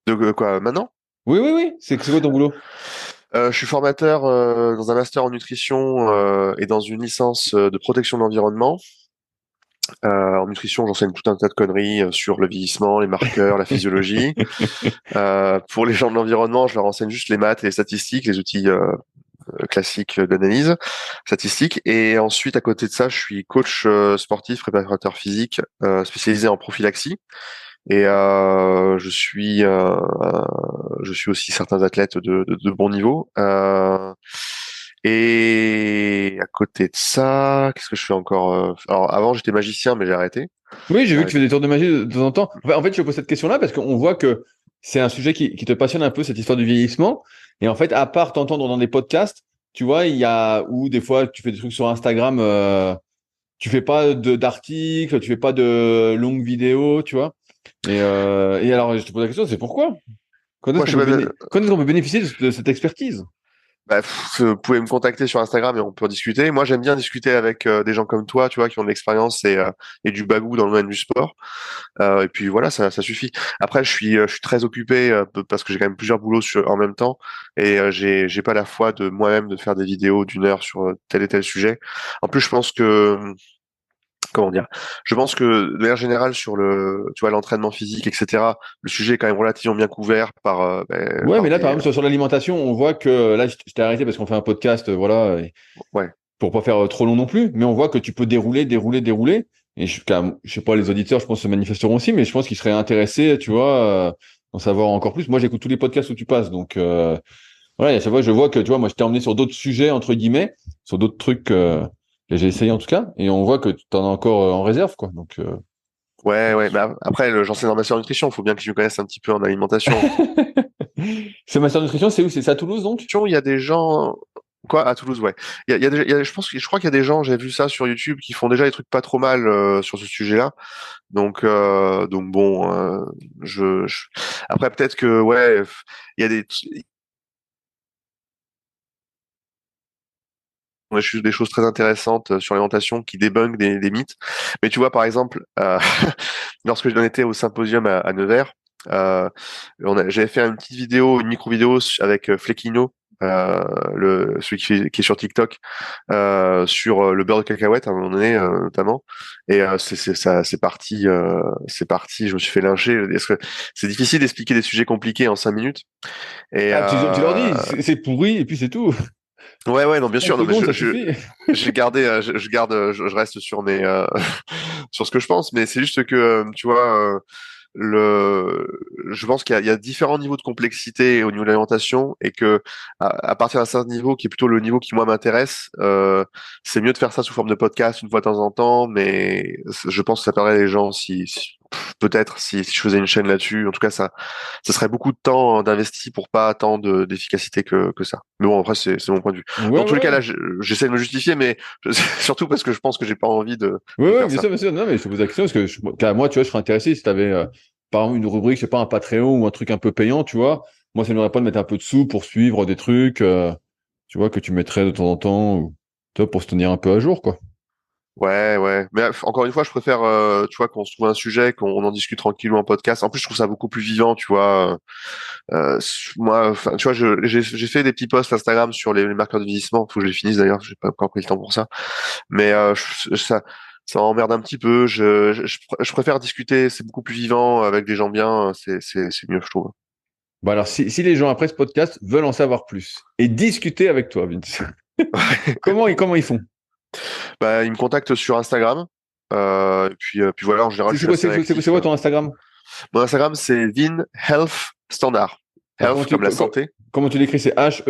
Speaker 2: De quoi maintenant?
Speaker 3: Oui, oui, oui, c'est quoi ton boulot?
Speaker 2: Je suis formateur dans un master en nutrition et dans une licence de protection de l'environnement. En nutrition, j'enseigne tout un tas de conneries sur le vieillissement, les marqueurs, la physiologie. Pour les gens de l'environnement, je leur enseigne juste les maths et les statistiques, les outils classiques d'analyse statistique. Et ensuite, à côté de ça, je suis coach sportif, préparateur physique, spécialisé en prophylaxie. Et je suis aussi certains athlètes de bon niveau. Et à côté de ça, qu'est-ce que je fais encore? Alors avant, j'étais magicien, mais j'ai arrêté.
Speaker 3: Oui, j'ai
Speaker 2: J'ai
Speaker 3: vu que tu fais
Speaker 2: arrêté.
Speaker 3: des tours de magie de temps en temps. En fait, je pose cette question-là parce qu'on voit que c'est un sujet qui te passionne un peu, cette histoire du vieillissement. Et en fait, à part t'entendre dans des podcasts, tu vois, il y a, ou des fois, tu fais des trucs sur Instagram, tu fais pas d'articles, tu fais pas de longues vidéos, tu vois. Et alors, je te pose la question, c'est pourquoi?
Speaker 2: Pourquoi je sais pas bien.
Speaker 3: Quand est-ce qu'on peut bénéficier de cette expertise?
Speaker 2: Bah, vous pouvez me contacter sur Instagram et on peut en discuter. Moi, j'aime bien discuter avec des gens comme toi, tu vois, qui ont de l'expérience et du bagou dans le domaine du sport. Et puis voilà, ça suffit. Après, je suis très occupé parce que j'ai quand même plusieurs boulots en même temps et j'ai pas la foi de moi-même de faire des vidéos d'1 heure sur tel et tel sujet. En plus, je pense que comment dire, je pense que de manière générale sur tu vois, l'entraînement physique, etc. Le sujet est quand même relativement bien couvert
Speaker 3: Ouais, mais
Speaker 2: par
Speaker 3: là, par
Speaker 2: des,
Speaker 3: exemple, sur l'alimentation, on voit que là, je t'ai arrêté parce qu'on fait un podcast, voilà, et
Speaker 2: ouais.
Speaker 3: pour pas faire trop long non plus, mais on voit que tu peux dérouler, dérouler, dérouler. Et je sais pas, les auditeurs, je pense, se manifesteront aussi, mais je pense qu'ils seraient intéressés, tu vois, d'en savoir encore plus. Moi, j'écoute tous les podcasts où tu passes, donc voilà, à chaque fois, je vois que, tu vois, moi, je t'ai emmené sur d'autres sujets, entre guillemets, sur d'autres trucs que j'ai essayé en tout cas, et on voit que tu en as encore en réserve, quoi. Donc,
Speaker 2: Ouais, ouais. Bah, après, j'enseigne en master en nutrition. Il faut bien que je me connaisse un petit peu en alimentation.
Speaker 3: ce master nutrition, c'est où? C'est ça à Toulouse, donc?
Speaker 2: Il y a des gens, quoi, à Toulouse, ouais. Je crois qu'il y a des gens, j'ai vu ça sur YouTube, qui font déjà des trucs pas trop mal sur ce sujet-là. Donc bon, après peut-être que, ouais, il y a on a juste des choses très intéressantes sur l'alimentation qui débunkent des mythes. Mais tu vois, par exemple, lorsque j'en étais au symposium à Nevers, j'avais fait une petite vidéo, une micro-vidéo avec Flequino, celui qui est sur TikTok, sur le beurre de cacahuète à un moment donné, notamment. Et c'est parti. Je me suis fait lyncher. Parce que c'est difficile d'expliquer des sujets compliqués en 5 minutes. Et
Speaker 3: Ah, tu leur dis, c'est pourri, et puis c'est tout.
Speaker 2: ouais, ouais, non, bien
Speaker 3: 30
Speaker 2: sûr. Non, mais
Speaker 3: secondes, ça suffit.
Speaker 2: j'ai gardé, je reste sur sur ce que je pense. Mais c'est juste que, tu vois. Je pense qu'il y a différents niveaux de complexité au niveau de l'alimentation et que à partir d'un certain niveau, qui est plutôt le niveau qui moi m'intéresse, c'est mieux de faire ça sous forme de podcast une fois de temps en temps, mais je pense que ça plairait les gens peut-être si je faisais une chaîne là-dessus. En tout cas, ça serait beaucoup de temps d'investi pour pas tant d'efficacité que ça. Mais bon, après c'est mon point de vue.
Speaker 3: Ouais,
Speaker 2: Dans tous les cas,
Speaker 3: ouais.
Speaker 2: là, j'essaie de me justifier, mais surtout parce que je pense que j'ai pas envie
Speaker 3: Ouais,
Speaker 2: de
Speaker 3: ouais,
Speaker 2: faire ça.
Speaker 3: bien sûr. Non, mais je te pose la question parce que car moi, tu vois, je serais intéressé si tu avais, par exemple, une rubrique, je sais pas, un Patreon ou un truc un peu payant, tu vois. Moi, ça n'aurait pas de mettre un peu de sous pour suivre des trucs, tu vois, que tu mettrais de temps en temps, ou, tu vois, pour se tenir un peu à jour, quoi.
Speaker 2: Ouais. Mais encore une fois, je préfère, tu vois, qu'on se trouve un sujet, qu'on en discute tranquillement en podcast. En plus, je trouve ça beaucoup plus vivant, tu vois. Moi, enfin, tu vois, j'ai fait des petits posts Instagram sur les marqueurs de vieillissement. Faut que je les finisse d'ailleurs. J'ai pas encore pris le temps pour ça. Mais ça m'emmerde un petit peu. Je préfère discuter. C'est beaucoup plus vivant avec des gens bien. C'est mieux, je trouve.
Speaker 3: Bon, alors, si les gens après ce podcast veulent en savoir plus et discuter avec toi, Vince, comment ils font?
Speaker 2: Bah, ils me contactent sur Instagram. Puis voilà, en général, je suis assez réactif.
Speaker 3: C'est quoi ton Instagram?
Speaker 2: Mon Instagram, c'est Vin Health Standard.
Speaker 3: Alors,
Speaker 2: Health comme la santé.
Speaker 3: comment tu l'écris? C'est Health?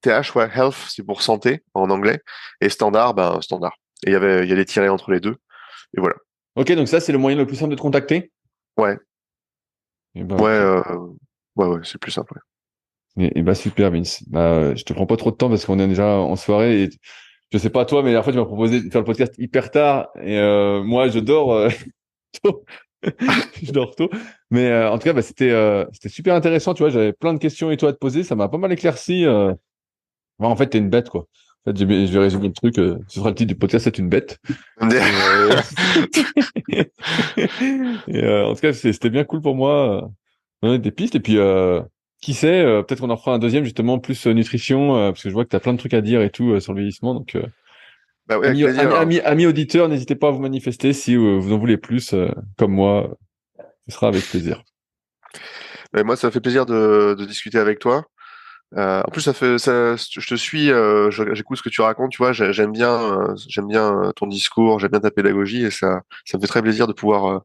Speaker 2: TH, ouais, health, c'est pour santé en anglais. Et standard, ben, standard. Et il y a des tirets entre les deux. Et voilà.
Speaker 3: Ok, donc ça, c'est le moyen le plus simple de te contacter?
Speaker 2: Ouais.
Speaker 3: Eh ben,
Speaker 2: Ouais,
Speaker 3: ok.
Speaker 2: ouais, c'est plus simple. Ouais.
Speaker 3: Et bah, super, Vince. Bah, je te prends pas trop de temps parce qu'on est déjà en soirée et je sais pas toi, mais la dernière fois, tu m'as proposé de faire le podcast hyper tard et moi, je dors tôt. Je dors tôt. Mais en tout cas, bah, c'était super intéressant. Tu vois, j'avais plein de questions et toi à te poser. Ça m'a pas mal éclairci. Bah, en fait, t'es une bête, quoi. En fait, je vais résumer le truc. Ce sera le titre du podcast, c'est une bête. En tout cas, c'était bien cool pour moi. Donner des pistes. Et puis, qui sait, peut-être qu'on en fera un deuxième, justement, plus nutrition, parce que je vois que tu as plein de trucs à dire et tout sur le vieillissement. Donc,
Speaker 2: Bah ouais, avec plaisir.
Speaker 3: amis auditeurs, n'hésitez pas à vous manifester si vous en voulez plus, comme moi. Ce sera avec plaisir.
Speaker 2: Mais moi, ça me fait plaisir de discuter avec toi. En plus, je te suis, j'écoute ce que tu racontes, tu vois, j'aime bien ton discours, j'aime bien ta pédagogie et ça me fait très plaisir de pouvoir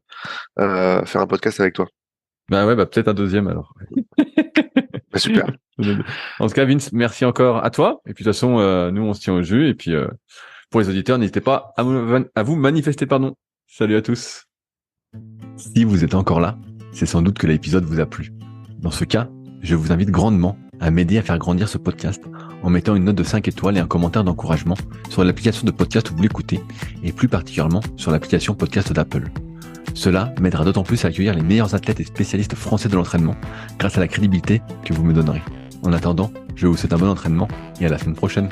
Speaker 2: faire un podcast avec toi.
Speaker 3: Bah ouais, bah peut-être un deuxième alors.
Speaker 2: Bah, super.
Speaker 3: En tout cas, Vince, merci encore à toi. Et puis de toute façon, nous on se tient au jus. Et puis pour les auditeurs, n'hésitez pas à vous manifester, pardon. Salut à tous. Si vous êtes encore là, c'est sans doute que l'épisode vous a plu. Dans ce cas, je vous invite grandement à m'aider à faire grandir ce podcast en mettant une note de 5 étoiles et un commentaire d'encouragement sur l'application de podcast où vous l'écoutez et plus particulièrement sur l'application podcast d'Apple. Cela m'aidera d'autant plus à accueillir les meilleurs athlètes et spécialistes français de l'entraînement grâce à la crédibilité que vous me donnerez. En attendant, je vous souhaite un bon entraînement et à la semaine prochaine.